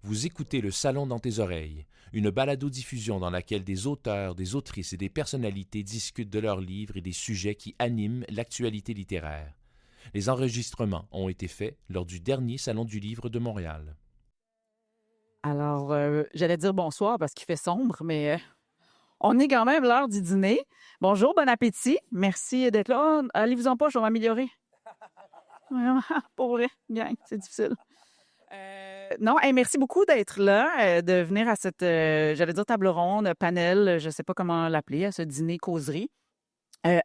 Vous écoutez Le Salon dans tes oreilles, une balado-diffusion dans laquelle des auteurs, des autrices et des personnalités discutent de leurs livres et des sujets qui animent l'actualité littéraire. Les enregistrements ont été faits lors du dernier Salon du livre de Montréal. Alors, j'allais dire bonsoir parce qu'il fait sombre, mais on est quand même l'heure du dîner. Bonjour, bon appétit. Merci d'être là. Oh, allez-vous-en pas, je vais m'améliorer. Pour vrai, bien, c'est difficile. Non, hey, merci beaucoup d'être là, de venir à cette, j'allais dire table ronde, panel, je ne sais pas comment l'appeler, à ce dîner causerie.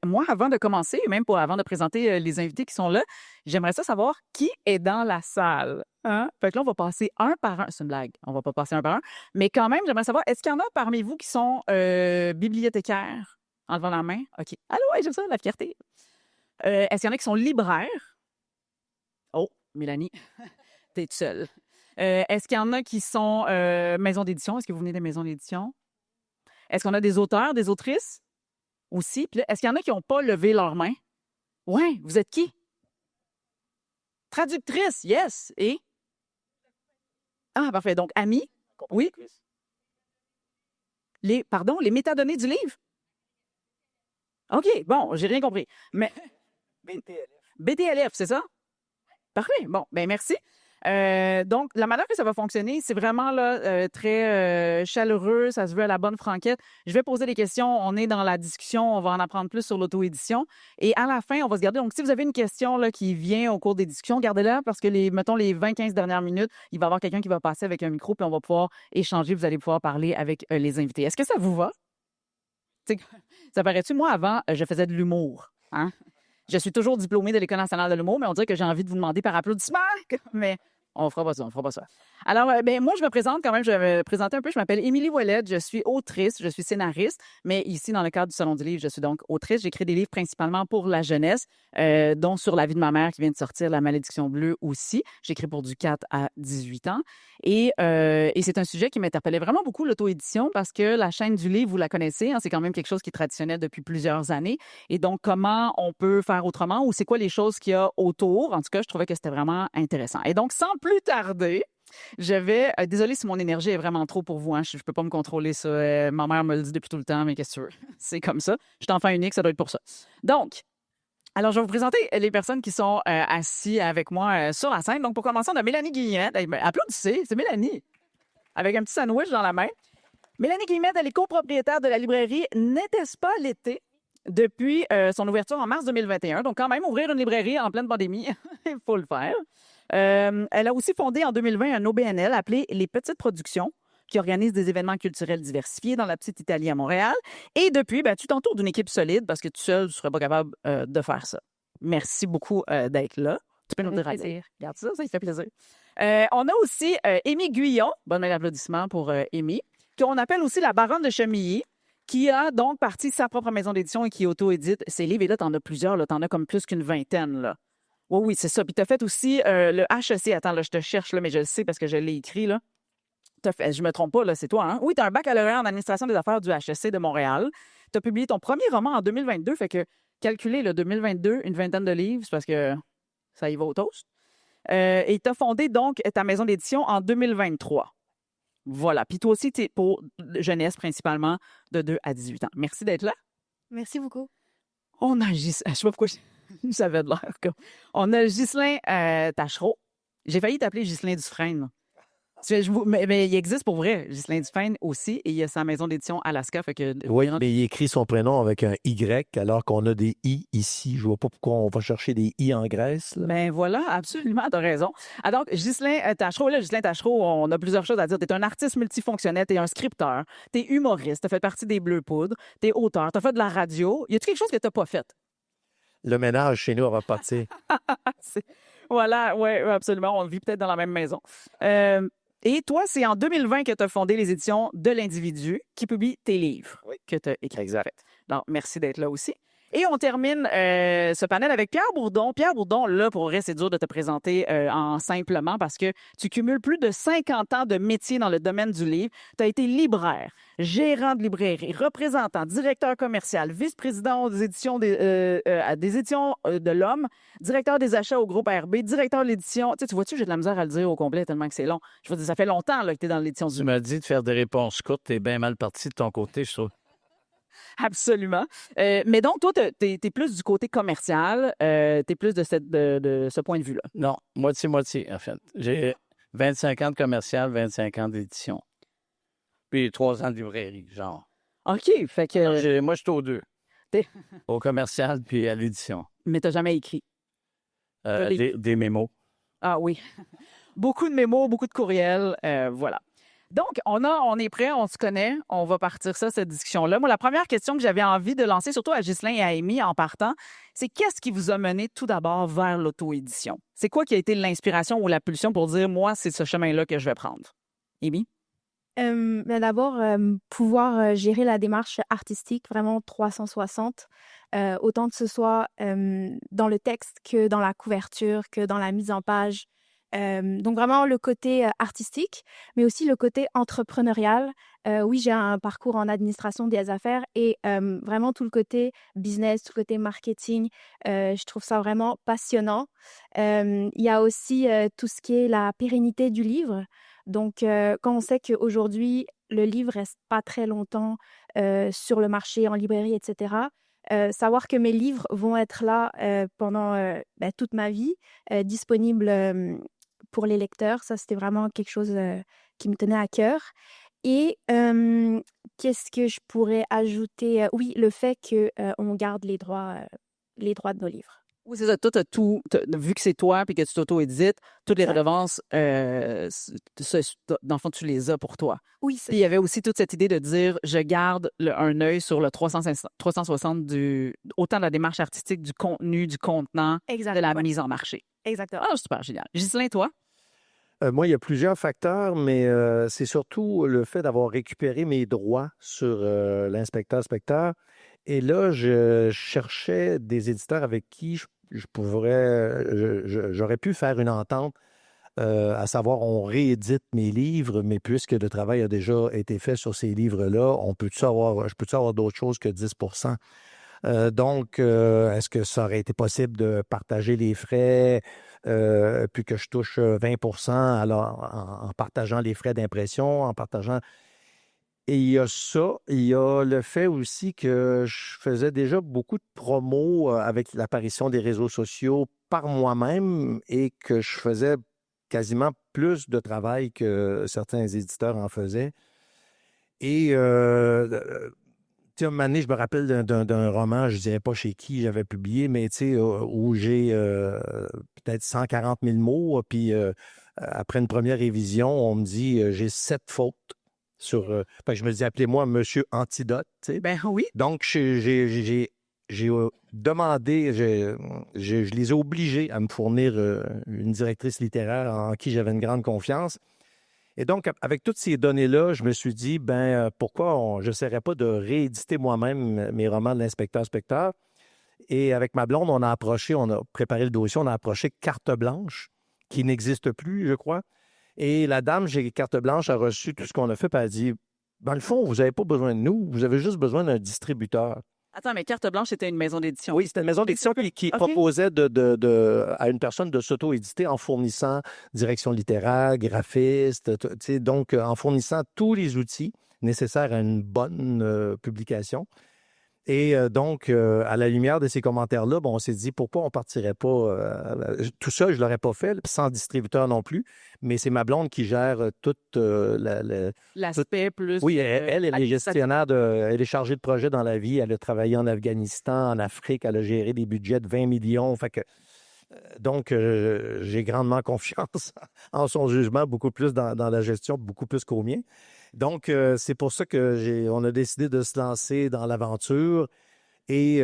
Moi, avant de commencer, même avant de présenter les invités qui sont là, j'aimerais savoir qui est dans la salle. Hein? Fait que là, on va passer un par un. C'est une blague, on va pas passer un par un. Mais quand même, j'aimerais savoir, est-ce qu'il y en a parmi vous qui sont bibliothécaires? En levant la main. OK. Allô, ouais, j'aime ça, la fierté. Est-ce qu'il y en a qui sont libraires? Oh, Mélanie, t'es toute seule. Est-ce qu'il y en a qui sont maisons d'édition? Est-ce que vous venez des maisons d'édition? Est-ce qu'on a des auteurs, des autrices? Aussi. Puis là, est-ce qu'il y en a qui n'ont pas levé leurs mains? Oui, vous êtes qui? Traductrice, yes. Et? Ah, parfait. Donc, Ami? Oui. Les métadonnées du livre? OK, bon, j'ai rien compris. Mais BTLF, c'est ça? Parfait. Bon, ben merci. Donc, la manière que ça va fonctionner, c'est vraiment là, très chaleureux, ça se veut à la bonne franquette. Je vais poser des questions, on est dans la discussion, on va en apprendre plus sur l'auto-édition. Et à la fin, on va se garder. Donc, si vous avez une question là, qui vient au cours des discussions, gardez-la parce que mettons, les 20-15 dernières minutes, il va y avoir quelqu'un qui va passer avec un micro puis on va pouvoir échanger, vous allez pouvoir parler avec les invités. Est-ce que ça vous va? T'sais, ça paraît-tu, moi, avant, je faisais de l'humour. Hein? Je suis toujours diplômée de l'École nationale de l'humour, mais on dirait que j'ai envie de vous demander par applaudissement. Mais on fera pas ça. Alors, moi, je me présente quand même, je vais me présenter un peu. Je m'appelle Émilie Ouellette, je suis autrice, je suis scénariste, mais ici, dans le cadre du Salon du livre, je suis donc autrice. J'écris des livres principalement pour la jeunesse, dont Sur la vie de ma mère qui vient de sortir, La malédiction bleue aussi. J'écris pour du 4 à 18 ans. Et c'est un sujet qui m'interpellait vraiment beaucoup, l'auto-édition, parce que la chaîne du livre, vous la connaissez, hein, c'est quand même quelque chose qui est traditionnel depuis plusieurs années. Et donc, comment on peut faire autrement ou c'est quoi les choses qu'il y a autour? En tout cas, je trouvais que c'était vraiment intéressant. Et donc, sans plus tarder, je vais... désolée si mon énergie est vraiment trop pour vous. Hein, je ne peux pas me contrôler ça. Ma mère me le dit depuis tout le temps, mais qu'est-ce que tu veux? C'est comme ça. Je suis enfant unique, ça doit être pour ça. Donc, alors, je vais vous présenter les personnes qui sont assises avec moi sur la scène. Donc, pour commencer, on a Mélanie Guillemette. Applaudissez, c'est Mélanie. Avec un petit sandwich dans la main. Mélanie Guillemette, elle est copropriétaire de la librairie N'était-ce pas l'été depuis son ouverture en mars 2021. Donc, quand même, ouvrir une librairie en pleine pandémie, il faut le faire. Elle a aussi fondé en 2020 un OBNL appelé Les Petites Productions, qui organise des événements culturels diversifiés dans la petite Italie à Montréal. Et depuis, tu t'entoures d'une équipe solide parce que tout seul, tu ne serais pas capable de faire ça. Merci beaucoup d'être là. Tu peux nous dire plaisir. Regarde ça, il fait plaisir. On a aussi Amy Guyon. Bonne main d'applaudissement pour Amy, qu'on appelle aussi la baronne de Chemilly, qui a donc parti sa propre maison d'édition et qui auto-édite ses livres. Et là, tu en as plusieurs. Tu en as comme plus qu'une vingtaine. Là. Oui, c'est ça. Puis tu as fait aussi le HEC. Attends, là, je te cherche, là, mais je le sais parce que je l'ai écrit. Là. Je me trompe pas, là, c'est toi, hein? Oui, tu as un baccalauréat en administration des affaires du HEC de Montréal. Tu as publié ton premier roman en 2022, fait que calculer le 2022, une vingtaine de livres, c'est parce que ça y va au toast. Et tu as fondé donc ta maison d'édition en 2023. Voilà. Puis toi aussi, tu es pour jeunesse principalement de 2 à 18 ans. Merci d'être là. Merci beaucoup. On a Ghislain, je sais pas pourquoi j'avais de l'air comme. On a Ghislain Tachereau. J'ai failli t'appeler Ghislain Dufresne. Mais il existe pour vrai, Ghislain Dufresne aussi, et il y a sa maison d'édition Alaska. Fait que, oui, mais il écrit son prénom avec un Y, alors qu'on a des I ici. Je vois pas pourquoi on va chercher des I en Grèce. Là. Ben voilà, absolument, t'as raison. Alors, Ghislain Tachereau, on a plusieurs choses à dire. T'es un artiste multifonctionnel, t'es un scripteur, t'es humoriste, t'as fait partie des Bleu Poudre, t'es auteur, t'as fait de la radio. Y a-tu quelque chose que t'as pas fait? Le ménage chez nous, on va partir. Voilà, oui, absolument. On vit peut-être dans la même maison. Et toi, c'est en 2020 que tu as fondé les éditions de l'Individu qui publient tes livres que tu as écrits. Exact. Donc, merci d'être là aussi. Et on termine ce panel avec Pierre Bourdon. Pierre Bourdon, là, pour vrai, c'est dur de te présenter en simplement parce que tu cumules plus de 50 ans de métier dans le domaine du livre. Tu as été libraire, gérant de librairie, représentant, directeur commercial, vice-président des éditions des éditions de l'Homme, directeur des achats au groupe RB, directeur de l'édition. Tu vois-tu, j'ai de la misère à le dire au complet tellement que c'est long. Je veux dire, ça fait longtemps là, que tu es dans l'édition du Tu m'as dit de faire des réponses courtes. T'es bien mal parti de ton côté, je trouve. Absolument. Mais donc, toi, t'es plus du côté commercial. T'es plus de ce point de vue-là. Non, moitié-moitié, en fait. J'ai 25 ans de commercial, 25 ans d'édition. Puis 3 ans de librairie, genre. OK. Fait que. Moi, je suis aux deux. T'es- Au commercial puis à l'édition. Mais t'as jamais écrit. Des mémos. Ah oui. Beaucoup de mémos, beaucoup de courriels. Voilà. Donc, on est prêt, on se connaît, on va partir ça, cette discussion-là. Moi, la première question que j'avais envie de lancer, surtout à Ghislain et à Amy en partant, c'est qu'est-ce qui vous a mené tout d'abord vers l'auto-édition? C'est quoi qui a été l'inspiration ou la pulsion pour dire, moi, c'est ce chemin-là que je vais prendre? Amy? D'abord, pouvoir gérer la démarche artistique vraiment 360, autant que ce soit dans le texte que dans la couverture, que dans la mise en page. Donc vraiment le côté artistique, mais aussi le côté entrepreneurial. Oui, j'ai un parcours en administration des affaires et vraiment tout le côté business, tout le côté marketing, je trouve ça vraiment passionnant. Il y a aussi tout ce qui est la pérennité du livre. Donc, quand on sait qu'aujourd'hui, le livre reste pas très longtemps sur le marché, en librairie, etc., savoir que mes livres vont être là pendant toute ma vie, disponibles pour les lecteurs, ça, c'était vraiment quelque chose qui me tenait à cœur. Et qu'est-ce que je pourrais ajouter? Oui, le fait qu'on garde les droits de nos livres. Oui, c'est ça. Toi, vu que c'est toi et que tu t'auto-édites, toutes les redevances, dans le fond, tu les as pour toi. Oui, Puis il y avait aussi toute cette idée de dire, je garde un œil sur le 360 autant de la démarche artistique, du contenu, du contenant, de la mise en marché. Exactement. Ah, super, génial. Ghislain, toi? Moi, il y a plusieurs facteurs, mais c'est surtout le fait d'avoir récupéré mes droits sur l'inspecteur-specteur. Et là, je cherchais des éditeurs avec qui j'aurais pu faire une entente, à savoir, on réédite mes livres, mais puisque le travail a déjà été fait sur ces livres-là, je peux-tu avoir d'autres choses que 10 donc, est-ce que ça aurait été possible de partager les frais, puis que je touche 20 alors, en partageant les frais d'impression, en partageant... Et il y a ça, il y a le fait aussi que je faisais déjà beaucoup de promos avec l'apparition des réseaux sociaux par moi-même et que je faisais quasiment plus de travail que certains éditeurs en faisaient. Et tu sais, un moment donné, je me rappelle d'un roman, je ne dirais pas chez qui j'avais publié, mais tu sais, où j'ai peut-être 140 000 mots, puis après une première révision, on me dit j'ai 7 fautes. Je me dis, appelez-moi Monsieur Antidote. Tu sais. Ben oui. Donc, j'ai demandé, je les ai obligés à me fournir une directrice littéraire en qui j'avais une grande confiance. Et donc, avec toutes ces données-là, je me suis dit, pourquoi je n'essaierais pas de rééditer moi-même mes romans de l'inspecteur-specteur. Et avec ma blonde, on a préparé le dossier, on a approché Carte Blanche, qui n'existe plus, je crois. Et la dame, j'ai Carte Blanche, a reçu tout ce qu'on a fait, puis elle a dit, dans le fond, vous n'avez pas besoin de nous, vous avez juste besoin d'un distributeur. Attends, mais Carte Blanche, c'était une maison d'édition. Oui, c'était une maison d'édition qui OK. proposait à une personne de s'auto-éditer en fournissant direction littéraire, graphiste, donc en fournissant tous les outils nécessaires à une bonne publication. Et donc, à la lumière de ces commentaires-là, on s'est dit, pourquoi on ne partirait pas... tout ça, je ne l'aurais pas fait, sans distributeur non plus, mais c'est ma blonde qui gère toute l'aspect plus... Oui, elle est gestionnaire, elle est chargée de projet dans la vie. Elle a travaillé en Afghanistan, en Afrique, elle a géré des budgets de 20 millions. Fait que, donc, j'ai grandement confiance en son jugement, beaucoup plus dans la gestion, beaucoup plus qu'au mien. Donc, c'est pour ça qu'on a décidé de se lancer dans l'aventure. Et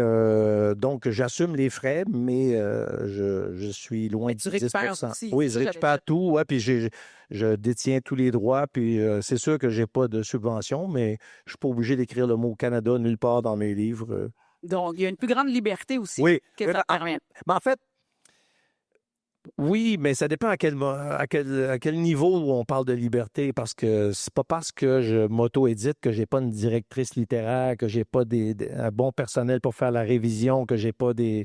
donc, j'assume les frais, mais je suis loin de 10 aussi. Oui, je récupère tout. Ouais, puis je détiens tous les droits. Puis c'est sûr que je n'ai pas de subvention, mais je ne suis pas obligé d'écrire le mot Canada nulle part dans mes livres. Donc, il y a une plus grande liberté aussi Oui. que ça permet. Mais en fait, oui, mais ça dépend à quel niveau on parle de liberté, parce que c'est pas parce que je m'auto-édite que j'ai pas une directrice littéraire, que j'ai pas un bon personnel pour faire la révision, que j'ai pas des...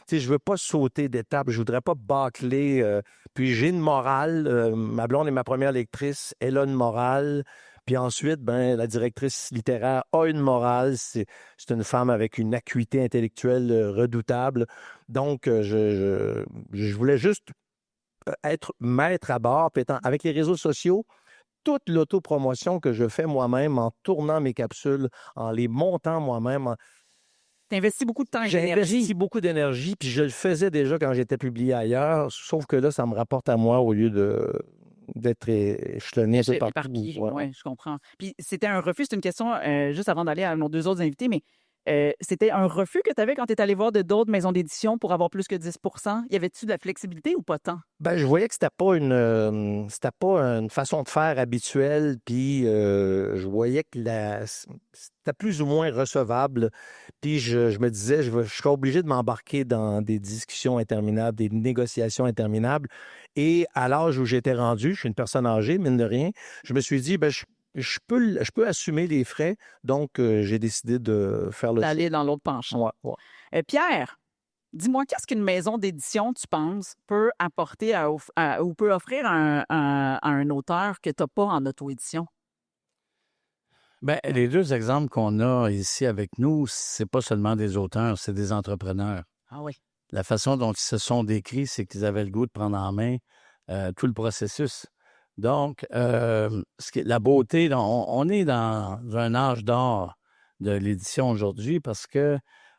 Tu sais, je veux pas sauter d'étape, je voudrais pas bâcler. Puis j'ai une morale. Ma blonde est ma première lectrice, elle a une morale. Puis ensuite, la directrice littéraire a une morale. C'est une femme avec une acuité intellectuelle redoutable. Donc, je voulais juste être maître à bord. Puis avec les réseaux sociaux, toute l'autopromotion que je fais moi-même en tournant mes capsules, en les montant moi-même, Tu investis beaucoup de temps et j'ai d'énergie. investi beaucoup d'énergie. Puis je le faisais déjà quand j'étais publié ailleurs. Sauf que là, ça me rapporte à moi au lieu d'être échelonné un peu partout. Éparpillé. Ouais. Oui, je comprends. Puis c'était un refus, c'est une question, juste avant d'aller à nos deux autres invités, mais c'était un refus que tu avais quand tu es allé voir d'autres maisons d'édition pour avoir plus que 10 Y avait-tu de la flexibilité ou pas tant? Je voyais que c'était pas une façon de faire habituelle, puis je voyais que c'était plus ou moins recevable. Puis je me disais, je serais obligé de m'embarquer dans des discussions interminables, des négociations interminables. Et à l'âge où j'étais rendu, je suis une personne âgée, mine de rien, je me suis dit, je peux assumer les frais, donc j'ai décidé de faire le D'aller dans l'autre penchant. choix. Ouais. Pierre, dis-moi, qu'est-ce qu'une maison d'édition, tu penses, peut apporter ou peut offrir à un auteur que tu n'as pas en auto-édition? Bien, les deux exemples qu'on a ici avec nous, c'est pas seulement des auteurs, c'est des entrepreneurs. Ah oui. La façon dont ils se sont décrits, c'est qu'ils avaient le goût de prendre en main tout le processus. Donc, la beauté, on est dans un âge d'or de l'édition aujourd'hui parce que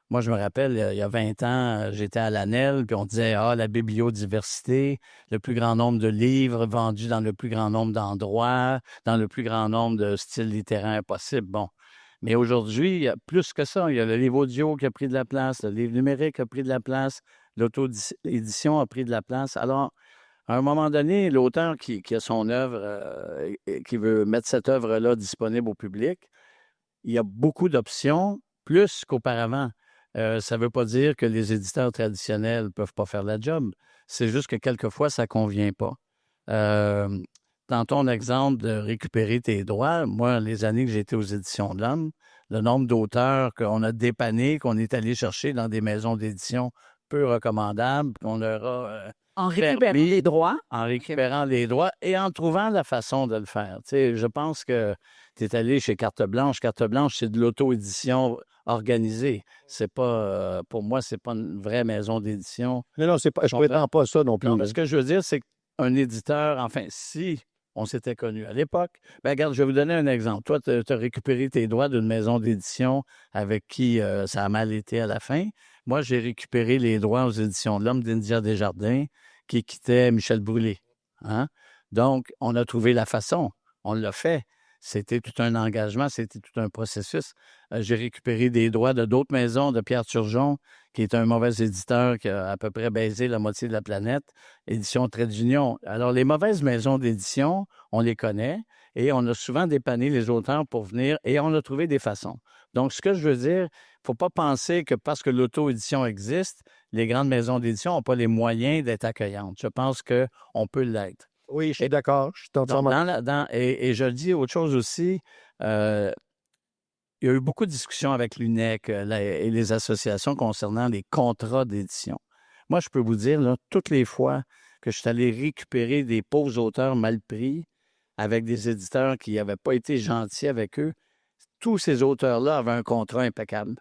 moi, je me rappelle, il y a 20 ans, j'étais à l'ANEL, puis on disait, la bibliodiversité, le plus grand nombre de livres vendus dans le plus grand nombre d'endroits, dans le plus grand nombre de styles littéraires possibles. Bon. Mais aujourd'hui, il y a plus que ça. Il y a le livre audio qui a pris de la place, le livre numérique a pris de la place, l'auto-édition a pris de la place. Alors, à un moment donné, l'auteur qui a son œuvre et qui veut mettre cette œuvre-là disponible au public, il y a beaucoup d'options, plus qu'auparavant. Ça ne veut pas dire que les éditeurs traditionnels ne peuvent pas faire la job. C'est juste que quelquefois, ça ne convient pas. Dans ton exemple de récupérer tes droits, moi, les années que j'étais aux Éditions de l'Homme, le nombre d'auteurs qu'on a dépannés, qu'on est allé chercher dans des maisons d'édition peu recommandables, qu'on leur a... En récupérant les droits. En récupérant les droits et en trouvant la façon de le faire. Tu sais, je pense que tu es allé chez Carte Blanche. Carte Blanche, c'est de l'auto-édition organisée. C'est pas, pour moi, c'est pas une vraie maison d'édition. Non, c'est pas, je ne prétends pas ça non plus. Non, mais ce que je veux dire, c'est qu'un éditeur, enfin, si on s'était connus à l'époque, regarde, je vais vous donner un exemple. Toi, tu as récupéré tes droits d'une maison d'édition avec qui ça a mal été à la fin. Moi, j'ai récupéré les droits aux Éditions de l'Homme d'India Desjardins qui quittait Michel Brûlé. Hein? Donc, on a trouvé la façon. On l'a fait. C'était tout un engagement, c'était tout un processus. J'ai récupéré des droits de d'autres maisons, de Pierre Turgeon, qui est un mauvais éditeur qui a à peu près baisé la moitié de la planète, Édition Trait d'Union. Alors, les mauvaises maisons d'édition, on les connaît et on a souvent dépanné les auteurs pour venir et on a trouvé des façons. Donc, ce que je veux dire, il ne faut pas penser que parce que l'auto-édition existe, les grandes maisons d'édition n'ont pas les moyens d'être accueillantes. Je pense qu'on peut l'être. Oui, je suis d'accord. Je suis totalement... Et je dis autre chose aussi. Il y a eu beaucoup de discussions avec l'UNEC et les associations concernant les contrats d'édition. Moi, je peux vous dire, là, toutes les fois que je suis allé récupérer des pauvres auteurs mal pris avec des éditeurs qui n'avaient pas été gentils avec eux, tous ces auteurs-là avaient un contrat impeccable.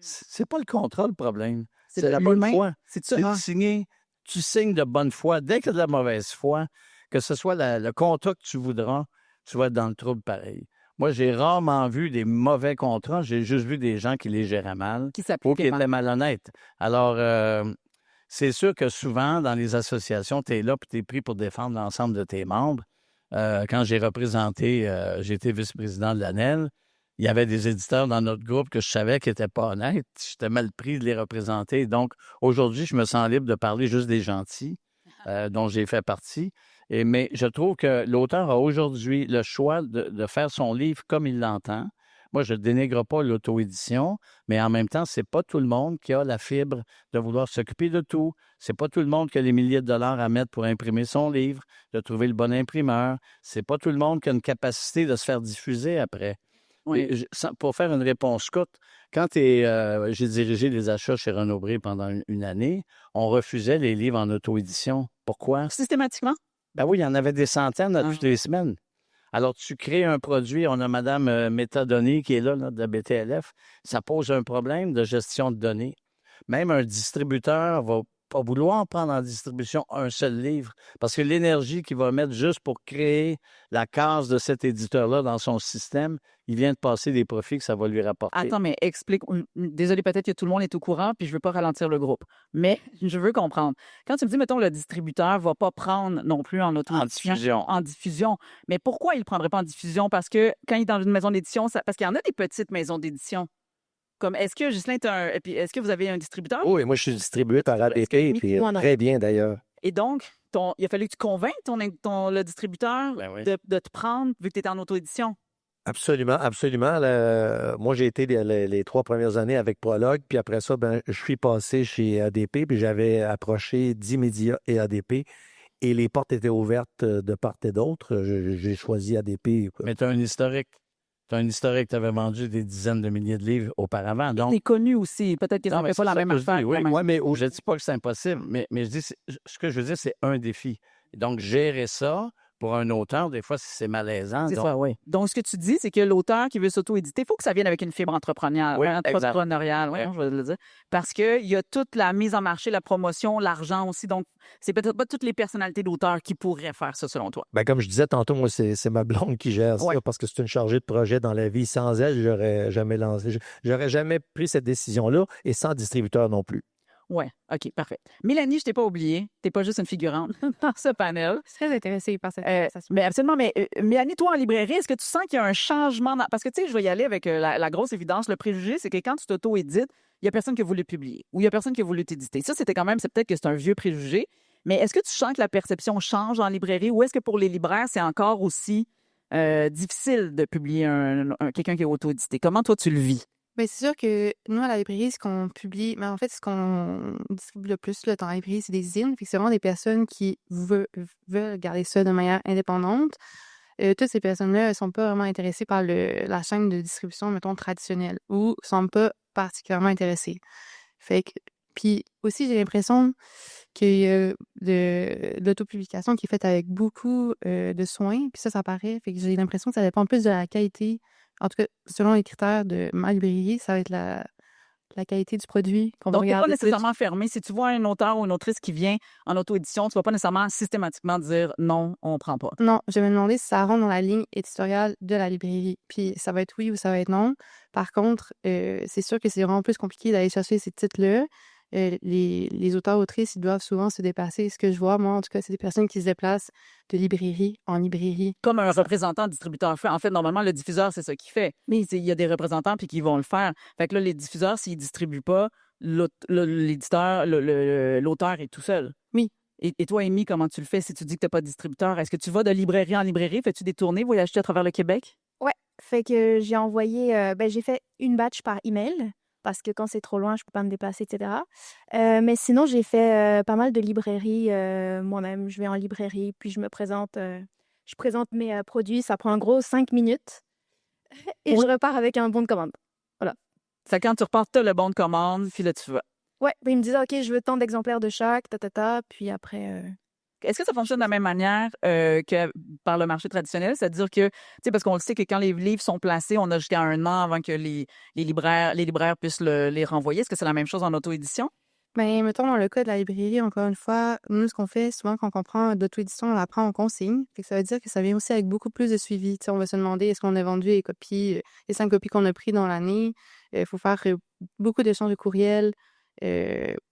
C'est pas le contrat le problème. C'est la bonne foi. C'est ça. Tu signes de bonne foi. Dès qu'il y a de la mauvaise foi, que ce soit le contrat que tu voudras, tu vas être dans le trouble pareil. Moi, j'ai rarement vu des mauvais contrats. J'ai juste vu des gens qui les géraient mal ou qui étaient malhonnêtes. Alors, c'est sûr que souvent, dans les associations, tu es là et tu es pris pour défendre l'ensemble de tes membres. Quand j'ai représenté, j'étais vice-président de l'ANEL, il y avait des éditeurs dans notre groupe que je savais qu'ils n'étaient pas honnêtes. J'étais mal pris de les représenter. Donc, aujourd'hui, je me sens libre de parler juste des gentils dont j'ai fait partie. Mais je trouve que l'auteur a aujourd'hui le choix de faire son livre comme il l'entend. Moi, je ne dénigre pas l'auto-édition, mais en même temps, c'est pas tout le monde qui a la fibre de vouloir s'occuper de tout. C'est pas tout le monde qui a les milliers de dollars à mettre pour imprimer son livre, de trouver le bon imprimeur. C'est pas tout le monde qui a une capacité de se faire diffuser après. Oui. Pour faire une réponse courte, quand j'ai dirigé les achats chez Renaud-Bré pendant une année, on refusait les livres en auto-édition. Pourquoi? Systématiquement? Ben oui, il y en avait des centaines toutes Ah. les semaines. Alors, tu crées un produit, on a Mme Métadonnées qui est là, de la BTLF, ça pose un problème de gestion de données. Même un distributeur va pas vouloir prendre en distribution un seul livre parce que l'énergie qu'il va mettre juste pour créer la case de cet éditeur-là dans son système, il vient de passer des profits que ça va lui rapporter. Attends, mais explique. Désolé, peut-être que tout le monde est au courant, puis je veux pas ralentir le groupe. Mais je veux comprendre. Quand tu me dis, mettons, le distributeur va pas prendre non plus en auto-édition. En diffusion. Mais pourquoi il ne prendrait pas en diffusion? Parce que quand il est dans une maison d'édition, parce qu'il y en a des petites maisons d'édition. Comme, est-ce que, Ghislain, et puis est-ce que vous avez un distributeur? Oui, moi, je suis distribué par ADP, puis très bien d'ailleurs. Et donc, il a fallu que tu convainques le distributeur de te prendre, vu que tu étais en auto-édition. Absolument, absolument. Moi, j'ai été les 3 premières années avec Prologue, puis après ça, je suis passé chez ADP, puis j'avais approché 10 médias et ADP, et les portes étaient ouvertes de part et d'autre. J'ai choisi ADP. Mais tu as un historique. Tu as un historique, tu avais vendu des dizaines de milliers de livres auparavant. Donc, tu es connu aussi. Peut-être que ça ne fait pas la même affaire. Oui, mais je ne dis pas que c'est impossible, mais je dis, ce que je veux dire, c'est un défi. Donc, gérer ça pour un auteur, des fois, c'est malaisant. C'est ça, oui. Donc, ce que tu dis, c'est que l'auteur qui veut s'auto-éditer, il faut que ça vienne avec une fibre entrepreneuriale. Oui, entrepreneuriale, oui, je vais le dire. Parce qu'il y a toute la mise en marché, la promotion, l'argent aussi. Donc, c'est peut-être pas toutes les personnalités d'auteurs qui pourraient faire ça, selon toi. Comme je disais tantôt, moi, c'est ma blonde qui gère ça parce que c'est une chargée de projet dans la vie. Sans elle, j'aurais jamais lancé. J'aurais jamais pris cette décision-là et sans distributeur non plus. Oui, OK, parfait. Mélanie, je t'ai pas oubliée. Tu n'es pas juste une figurante dans ce panel. Je suis très intéressée par cette conversation. Mais absolument. Mais Mélanie, toi, en librairie, est-ce que tu sens qu'il y a un changement? Parce que, tu sais, je vais y aller avec la grosse évidence. Le préjugé, c'est que quand tu t'auto-édites, il n'y a personne qui a voulu publier ou il n'y a personne qui a voulu t'éditer. Ça, c'est peut-être que c'est un vieux préjugé. Mais est-ce que tu sens que la perception change en librairie ou est-ce que pour les libraires, c'est encore aussi difficile de publier quelqu'un qui est auto-édité? Comment, toi, tu le vis? Bien, c'est sûr que nous, à la librairie, ce qu'on publie, mais en fait, ce qu'on distribue le plus là, dans la librairie, c'est des zines. Fait que c'est vraiment des personnes qui veulent garder ça de manière indépendante. Toutes ces personnes-là ne sont pas vraiment intéressées par la chaîne de distribution, mettons, traditionnelle ou ne sont pas particulièrement intéressées. Fait que, puis aussi, j'ai l'impression qu'il y a de l'autopublication qui est faite avec beaucoup de soins, puis ça paraît. Fait que j'ai l'impression que ça dépend plus de la qualité. En tout cas, selon les critères de ma librairie, ça va être la qualité du produit qu'on va Donc, tu n'es pas regarder. nécessairement fermé. Si tu vois un auteur ou une autrice qui vient en auto-édition, tu ne vas pas nécessairement systématiquement dire non, on ne prend pas. Non, je vais me demander si ça rentre dans la ligne éditoriale de la librairie. Puis ça va être oui ou ça va être non. Par contre, c'est sûr que c'est vraiment plus compliqué d'aller chercher ces titres-là. Les auteurs-autrices, ils doivent souvent se dépasser. Ce que je vois, moi, en tout cas, c'est des personnes qui se déplacent de librairie en librairie. Comme un représentant distributeur fait. En fait, normalement, le diffuseur, c'est ça qu'il fait. Mais il y a des représentants puis qui vont le faire. Fait que là, les diffuseurs, s'ils ne distribuent pas, l'éditeur, l'auteur est tout seul. Oui. Et toi, Amy, comment tu le fais si tu dis que tu n'as pas de distributeur? Est-ce que tu vas de librairie en librairie? Fais-tu des tournées, voyages-tu à travers le Québec? Ouais. Fait que j'ai envoyé... j'ai fait une batch par email. Parce que quand c'est trop loin, je peux pas me déplacer, etc. Mais sinon, j'ai fait pas mal de librairies moi-même. Je vais en librairie, puis je me présente, je présente mes produits. Ça prend en gros 5 minutes. Et je repars avec un bon de commande. Voilà. Fait que quand tu repars, tu as le bon de commande, puis là, tu vas. Ouais, puis ils me disaient, OK, je veux tant d'exemplaires de chaque, puis après... Est-ce que ça fonctionne de la même manière que par le marché traditionnel? C'est-à-dire que, tu sais, parce qu'on le sait que quand les livres sont placés, on a jusqu'à 1 an avant que les libraires puissent les renvoyer. Est-ce que c'est la même chose en auto-édition? Bien, mettons, dans le cas de la librairie, encore une fois, nous, ce qu'on fait souvent quand on prend d'auto-édition, on la prend en consigne. Fait que ça veut dire que ça vient aussi avec beaucoup plus de suivi. Tu sais, on va se demander est-ce qu'on a vendu les copies, les 5 copies qu'on a prises dans l'année. Il faut faire beaucoup d'échanges de courriels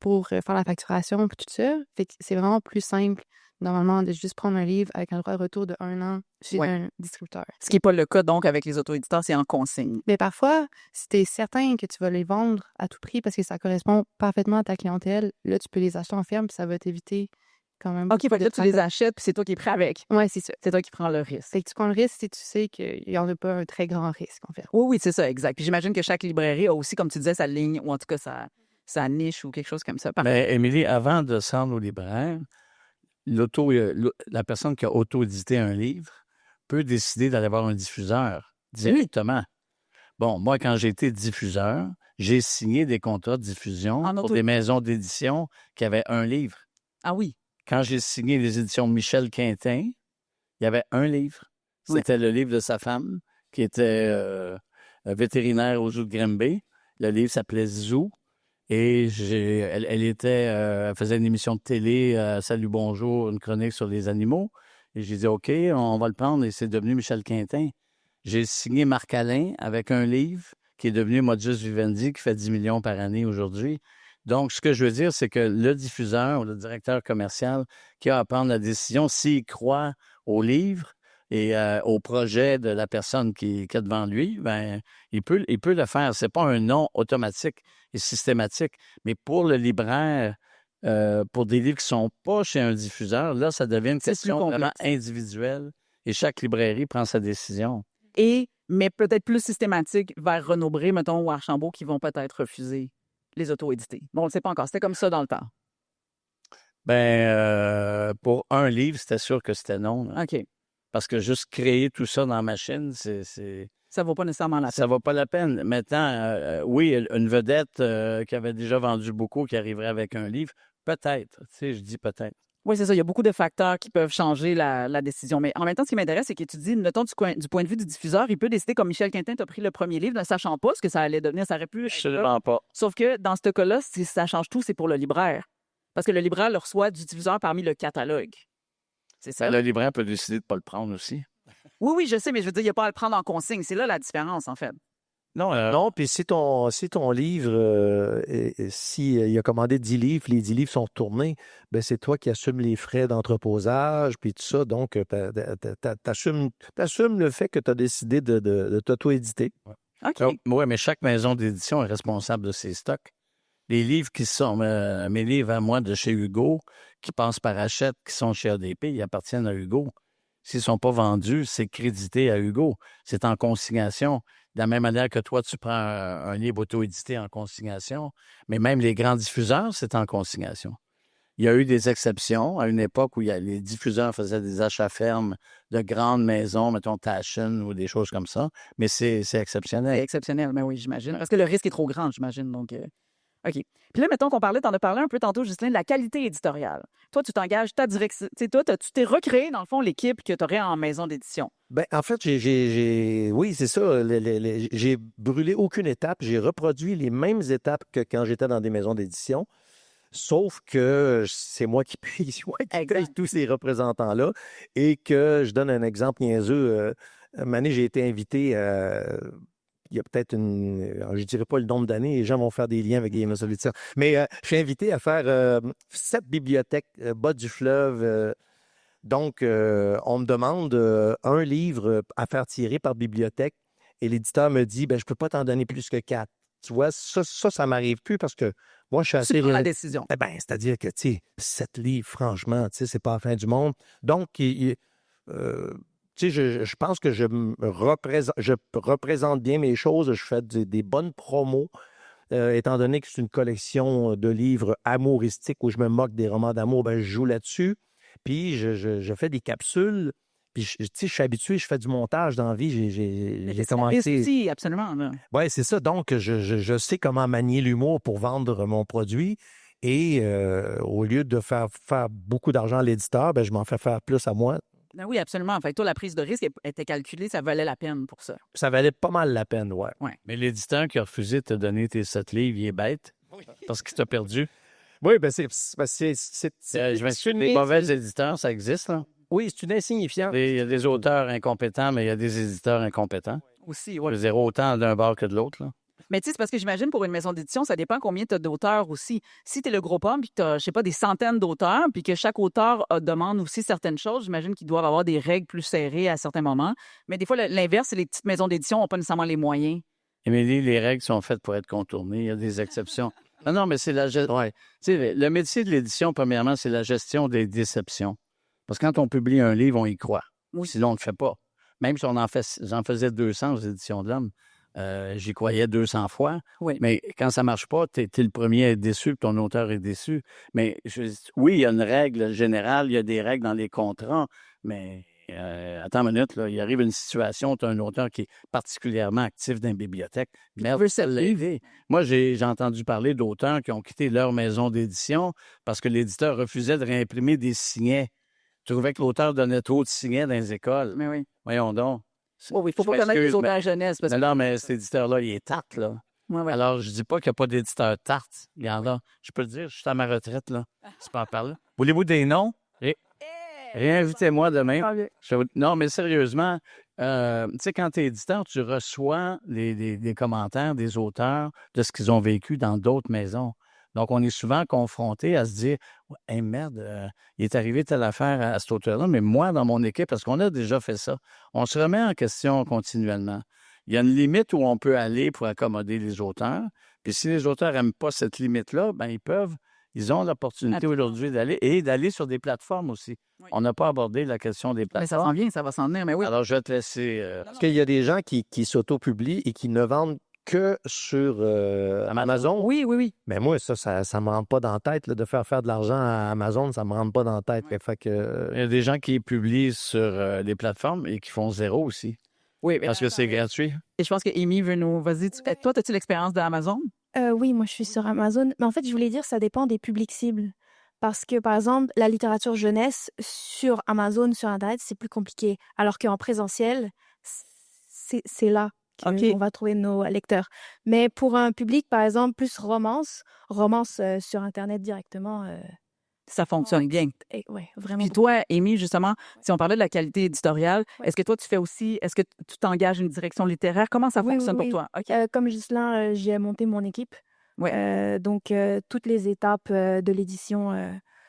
pour faire la facturation puis tout ça. Fait que c'est vraiment plus simple, normalement, de juste prendre un livre avec un droit de retour de 1 an chez un distributeur. Ce qui n'est pas le cas, donc, avec les auto-éditeurs, c'est en consigne. Mais parfois, si tu es certain que tu vas les vendre à tout prix parce que ça correspond parfaitement à ta clientèle, là, tu peux les acheter en ferme puis ça va t'éviter quand même. OK, fait que là, tu les travail. achètes, puis c'est toi qui es prêt avec. Ouais, c'est ça. C'est toi qui prends le risque. Fait que tu prends le risque si tu sais qu'il n'y en a pas un très grand risque, en fait. Oui, c'est ça, exact. Puis j'imagine que chaque librairie a aussi, comme tu disais, sa ligne, ou en tout cas sa niche ou quelque chose comme ça. Mais Émilie, avant de se rendre au libraire, la personne qui a auto-édité un livre peut décider d'aller voir un diffuseur directement. Bon, moi, quand j'ai été diffuseur, j'ai signé des contrats de diffusion En pour auto- des maisons d'édition qui avaient un livre. Ah oui. Quand j'ai signé les éditions de Michel Quintin, il y avait un livre. Oui. C'était le livre de sa femme, qui était vétérinaire au zoo de Granby. Le livre s'appelait Zoo. Et elle faisait une émission de télé, Salut, bonjour, une chronique sur les animaux. Et j'ai dit, OK, on va le prendre. Et c'est devenu Michel Quintin. J'ai signé Marc Alain avec un livre qui est devenu Modus Vivendi, qui fait 10 millions par année aujourd'hui. Donc, ce que je veux dire, c'est que le diffuseur ou le directeur commercial qui a à prendre la décision, s'il croit au livre et au projet de la personne qui est devant lui, ben, il peut le faire. C'est pas un non automatique et systématique. Mais pour le libraire, pour des livres qui sont pas chez un diffuseur, là, ça devient une C'est plus question complexe. vraiment individuelle et chaque librairie prend sa décision. Mais peut-être plus systématique vers Renaud-Bré, mettons, ou Archambault, qui vont peut-être refuser les auto-édités. Bon, on ne le sait pas encore. C'était comme ça dans le temps. Pour un livre, c'était sûr que c'était non. Là. OK. Parce que juste créer tout ça dans la machine, Ça ne vaut pas nécessairement la peine. ça vaut pas la peine. Maintenant, oui, une vedette qui avait déjà vendu beaucoup, qui arriverait avec un livre, peut-être. Tu sais, je dis peut-être. Oui, c'est ça. Il y a beaucoup de facteurs qui peuvent changer la décision. Mais en même temps, ce qui m'intéresse, c'est que tu dis, mettons, du point de vue du diffuseur, il peut décider, comme Michel Quintin, tu as pris le premier livre, ne sachant pas ce que ça allait devenir. Ça aurait pu être là. Absolument pas. Sauf que dans ce cas-là, si ça change tout, c'est pour le libraire. Parce que le libraire le reçoit du diffuseur parmi le catalogue. C'est ça? Le libraire peut décider de ne pas le prendre aussi. Oui, je sais, mais je veux dire, il n'y a pas à le prendre en consigne. C'est là la différence, en fait. Non, puis si ton livre, s'il a commandé 10 livres, les 10 livres sont retournés, ben c'est toi qui assumes les frais d'entreposage, puis tout ça. Donc, t'assumes le fait que tu as décidé de t'auto-éditer. OK. Oui, mais chaque maison d'édition est responsable de ses stocks. Les livres qui sont, mes livres à moi de chez Hugo, qui passent par Hachette, qui sont chez ADP, ils appartiennent à Hugo. S'ils ne sont pas vendus, c'est crédité à Hugo. C'est en consignation. De la même manière que toi, tu prends un livre auto-édité en consignation, mais même les grands diffuseurs, c'est en consignation. Il y a eu des exceptions à une époque où les diffuseurs faisaient des achats fermes de grandes maisons, mettons Taschen ou des choses comme ça, mais c'est exceptionnel. C'est exceptionnel, mais oui, j'imagine. Parce que le risque est trop grand, j'imagine. Donc, OK. Puis là, mettons qu'on t'en as parlé un peu tantôt, Ghislain, de la qualité éditoriale. Toi, tu t'engages ta direction. Tu sais, toi, tu t'es recréé, dans le fond, l'équipe que tu aurais en maison d'édition. Ben, en fait, oui, c'est ça. J'ai brûlé aucune étape. J'ai reproduit les mêmes étapes que quand j'étais dans des maisons d'édition. Sauf que c'est moi qui paye, tous ces représentants-là. Et que je donne un exemple niaiseux. Une année, j'ai été invité, il y a peut-être je ne dirais pas le nombre d'années, les gens vont faire des liens avec Game of Solitaire. Mais je suis invité à faire 7 bibliothèques bas du fleuve. Donc, on me demande un livre à faire tirer par bibliothèque. Et l'éditeur me dit, ben, je ne peux pas t'en donner plus que 4. Tu vois, ça m'arrive plus parce que moi, je suis assez... Tu prends la décision. Eh ben, c'est-à-dire que, tu sais, 7 livres, franchement, tu sais, c'est pas la fin du monde. Donc, tu sais, je pense que je représente bien mes choses. Je fais des bonnes promos, étant donné que c'est une collection de livres amouristiques où je me moque des romans d'amour, ben, je joue là-dessus. Puis, je fais des capsules. Puis, tu sais, je suis habitué, je fais du montage dans la vie. J'ai commencé... Si, absolument. Oui, c'est ça. Donc, je sais comment manier l'humour pour vendre mon produit. Et au lieu de faire beaucoup d'argent à l'éditeur, ben, je m'en fais faire plus à moi. Ben oui, absolument. En fait, toi, la prise de risque était calculée, ça valait la peine pour ça. Ça valait pas mal la peine, ouais. Mais l'éditeur qui a refusé de te donner tes 7 livres, il est bête parce qu'il t'a perdu. Oui, ben c'est Je m'excuse, les mauvais éditeurs, ça existe, là. Oui, c'est une insignifiante. Il y a des auteurs incompétents, mais il y a des éditeurs incompétents. Aussi, Je oui. veux dire, autant d'un bord que de l'autre, là. Mais tu sais, c'est parce que j'imagine pour une maison d'édition, ça dépend combien tu as d'auteurs aussi. Si tu es le gros pomme puis que tu as, je sais pas, des centaines d'auteurs, puis que chaque auteur demande aussi certaines choses, j'imagine qu'ils doivent avoir des règles plus serrées à certains moments. Mais des fois, l'inverse, c'est les petites maisons d'édition n'ont pas nécessairement les moyens. Émilie, les règles sont faites pour être contournées. Il y a des exceptions. Non, mais c'est la gestion. Ouais. Tu sais, le métier de l'édition, premièrement, c'est la gestion des déceptions. Parce que quand on publie un livre, on y croit. Oui. Sinon, on ne le fait pas. Même si j'en faisais 200 aux Éditions de l'Homme, j'y croyais 200 fois. Oui. Mais quand ça ne marche pas, tu es le premier à être déçu, puis ton auteur est déçu. Mais oui, il y a une règle générale, il y a des règles dans les contrats, mais attends une minute, là, il arrive une situation, tu as un auteur qui est particulièrement actif dans une bibliothèque. Merde, veut ça se l'a aidé. Moi, j'ai entendu parler d'auteurs qui ont quitté leur maison d'édition parce que l'éditeur refusait de réimprimer des signets. Tu trouvais que l'auteur donnait trop de signets dans les écoles. Mais oui. Voyons donc. Oui, il faut Je pas connaître les m'excuse, auteurs jeunesse. Parce mais que... non, mais cet éditeur-là, il est tarte, là. Ouais, ouais. Alors, je dis pas qu'il n'y a pas d'éditeur tarte. Regarde là. Je peux le dire, je suis à ma retraite, là. C'est pas en parler. Voulez-vous des noms? Réinvitez-moi demain. Ah, bien. Non, mais sérieusement, tu sais, quand tu es éditeur, tu reçois des commentaires des auteurs de ce qu'ils ont vécu dans d'autres maisons. Donc, on est souvent confronté à se dire « Hey, merde, il est arrivé telle affaire à cet auteur-là, mais moi, dans mon équipe, parce qu'on a déjà fait ça, on se remet en question continuellement. Il y a une limite où on peut aller pour accommoder les auteurs. Puis si les auteurs n'aiment pas cette limite-là, ben ils ont l'opportunité aujourd'hui d'aller sur des plateformes aussi. Oui. On n'a pas abordé la question des Mais ça plateformes. s'en vient, ça va s'en venir, mais oui. Alors, je vais te laisser... Parce qu'il y a des gens qui s'auto-publient et qui ne vendent que sur Amazon. Oui, oui, oui. Mais moi, ça me rentre pas dans la tête, là, de faire de l'argent à Amazon, ça me rentre pas dans la tête. Ouais. Fait que, Il y a des gens qui publient sur des plateformes et qui font zéro aussi. Oui, mais Parce que c'est gratuit. et je pense que Amy veut nous... Vas-y, toi, as-tu l'expérience d'Amazon? Oui, moi, je suis sur Amazon. Mais en fait, je voulais dire, ça dépend des publics cibles. Parce que, par exemple, la littérature jeunesse sur Amazon, sur Internet, c'est plus compliqué. Alors qu'en présentiel, c'est là OK. qu'on va trouver nos lecteurs. Mais pour un public, par exemple, plus romance sur Internet directement, Ça fonctionne bien. ouais, vraiment. Puis toi, Amy, justement, si on parlait de la qualité éditoriale, Ouais. est-ce que toi, tu fais aussi... Est-ce que tu t'engages une direction littéraire? Comment ça Oui, fonctionne oui, pour oui. toi? OK. Comme Ghislain, j'ai monté mon équipe. Donc, toutes les étapes de l'édition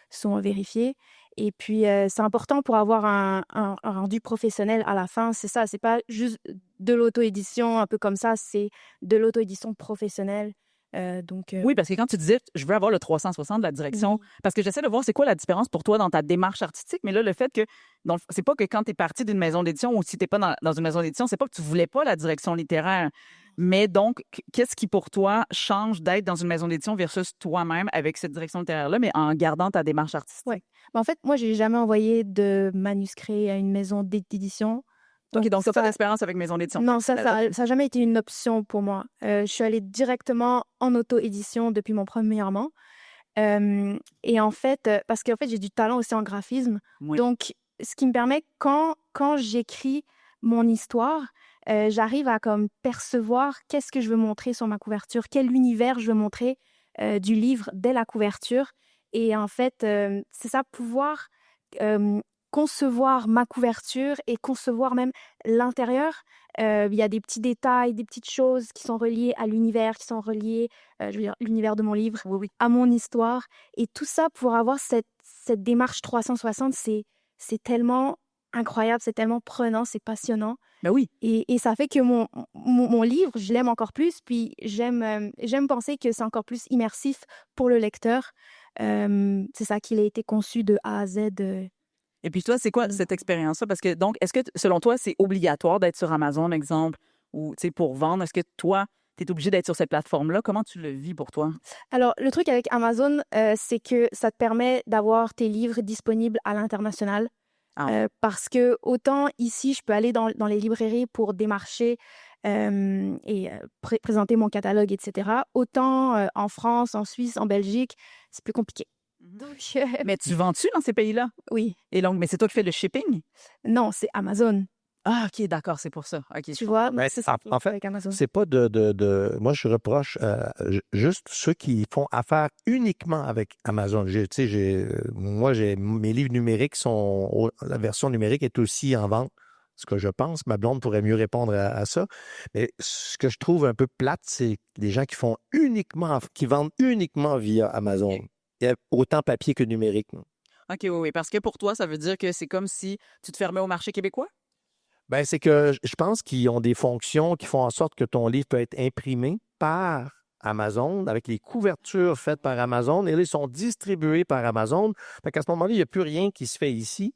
sont vérifiées. Et puis, c'est important pour avoir un rendu professionnel à la fin. C'est ça, c'est pas juste de l'auto-édition un peu comme ça, c'est de l'auto-édition professionnelle. Oui, parce que quand tu disais, je veux avoir le 360 de la direction, Oui. parce que j'essaie de voir c'est quoi la différence pour toi dans ta démarche artistique, mais là, le fait que, c'est pas que quand tu es parti d'une maison d'édition ou si tu n'es pas dans une maison d'édition, c'est pas que tu voulais pas la direction littéraire. Mais donc, qu'est-ce qui pour toi change d'être dans une maison d'édition versus toi-même avec cette direction littéraire-là, mais en gardant ta démarche artistique? Ouais. Ben, en fait, moi, j'ai jamais envoyé de manuscrit à une maison d'édition. OK, donc tu n'as pas ça- d'expérience avec maison d'édition. Non, ça a jamais été une option pour moi. Je suis allée directement en auto-édition depuis mon premier roman. Et en fait, parce qu'en fait, j'ai du talent aussi en graphisme. Oui. Donc, ce qui me permet, quand j'écris mon histoire, j'arrive à comme percevoir qu'est-ce que je veux montrer sur ma couverture, quel univers je veux montrer du livre dès la couverture. Et en fait, c'est ça, pouvoir concevoir ma couverture et concevoir même l'intérieur. Il y a des petits détails, des petites choses qui sont reliées à l'univers, qui sont reliées, je veux dire, l'univers de mon livre, Oui, oui. à mon histoire. Et tout ça, pour avoir cette démarche 360, c'est tellement incroyable, c'est tellement prenant, c'est passionnant. Ben oui. Et ça fait que mon livre, je l'aime encore plus, puis j'aime penser que c'est encore plus immersif pour le lecteur. C'est ça qu'il a été conçu de A à Z. Et puis toi, c'est quoi cette expérience-là? Parce que donc, est-ce que selon toi, c'est obligatoire d'être sur Amazon, exemple, ou pour vendre? Est-ce que toi, tu es obligé d'être sur cette plateforme-là? Comment tu le vis pour toi? Alors, le truc avec Amazon, c'est que ça te permet d'avoir tes livres disponibles à l'international. Parce que autant ici, je peux aller dans les librairies pour démarcher et présenter mon catalogue, etc. Autant en France, en Suisse, en Belgique, c'est plus compliqué. Donc, Mais tu vends-tu dans ces pays-là? oui. Et donc, mais c'est toi qui fais le shipping? Non, c'est Amazon. Ah, OK, d'accord, c'est pour ça. OK. Tu vois, Ben, c'est ça en fait, avec Amazon. c'est pas moi, je reproche juste ceux qui font affaire uniquement avec Amazon. Moi, mes livres numériques la version numérique est aussi en vente. Ce que je pense, ma blonde pourrait mieux répondre à ça. Mais ce que je trouve un peu plate, c'est les gens qui vendent uniquement via Amazon. Il y a autant papier que numérique. OK, oui. Parce que pour toi, ça veut dire que c'est comme si tu te fermais au marché québécois? Ben, c'est que je pense qu'ils ont des fonctions qui font en sorte que ton livre peut être imprimé par Amazon, avec les couvertures faites par Amazon, et là, ils sont distribués par Amazon. Fait qu'à ce moment-là, il n'y a plus rien qui se fait ici.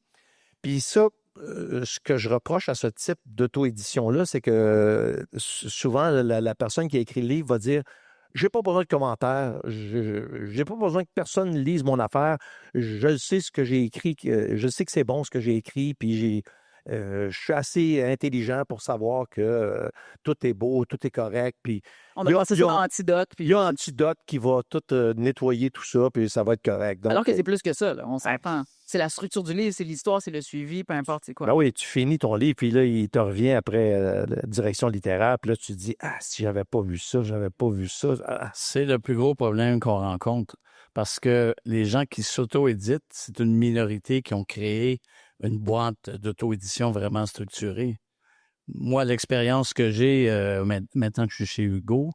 Puis ça, ce que je reproche à ce type d'auto-édition-là, c'est que souvent, la personne qui a écrit le livre va dire « J'ai pas besoin de commentaires, j'ai pas besoin que personne lise mon affaire, je sais ce que j'ai écrit, je sais que c'est bon ce que j'ai écrit, puis je suis assez intelligent pour savoir que tout est beau, tout est correct. » Puis On a passé ça dans Antidote. il y a Antidote qui va tout nettoyer tout ça, puis ça va être correct. Donc, Alors que c'est plus que ça, là, on s'entend. C'est la structure du livre, c'est l'histoire, c'est le suivi, peu importe c'est quoi. ben oui, tu finis ton livre, puis là, il te revient après la direction littéraire, puis là, tu te dis « Ah, si j'avais pas vu ça, j'avais pas vu ça. Ah. » C'est le plus gros problème qu'on rencontre parce que les gens qui s'auto-éditent, c'est une minorité qui ont créé une boîte d'auto-édition vraiment structurée. Moi, l'expérience que j'ai maintenant que je suis chez Hugo,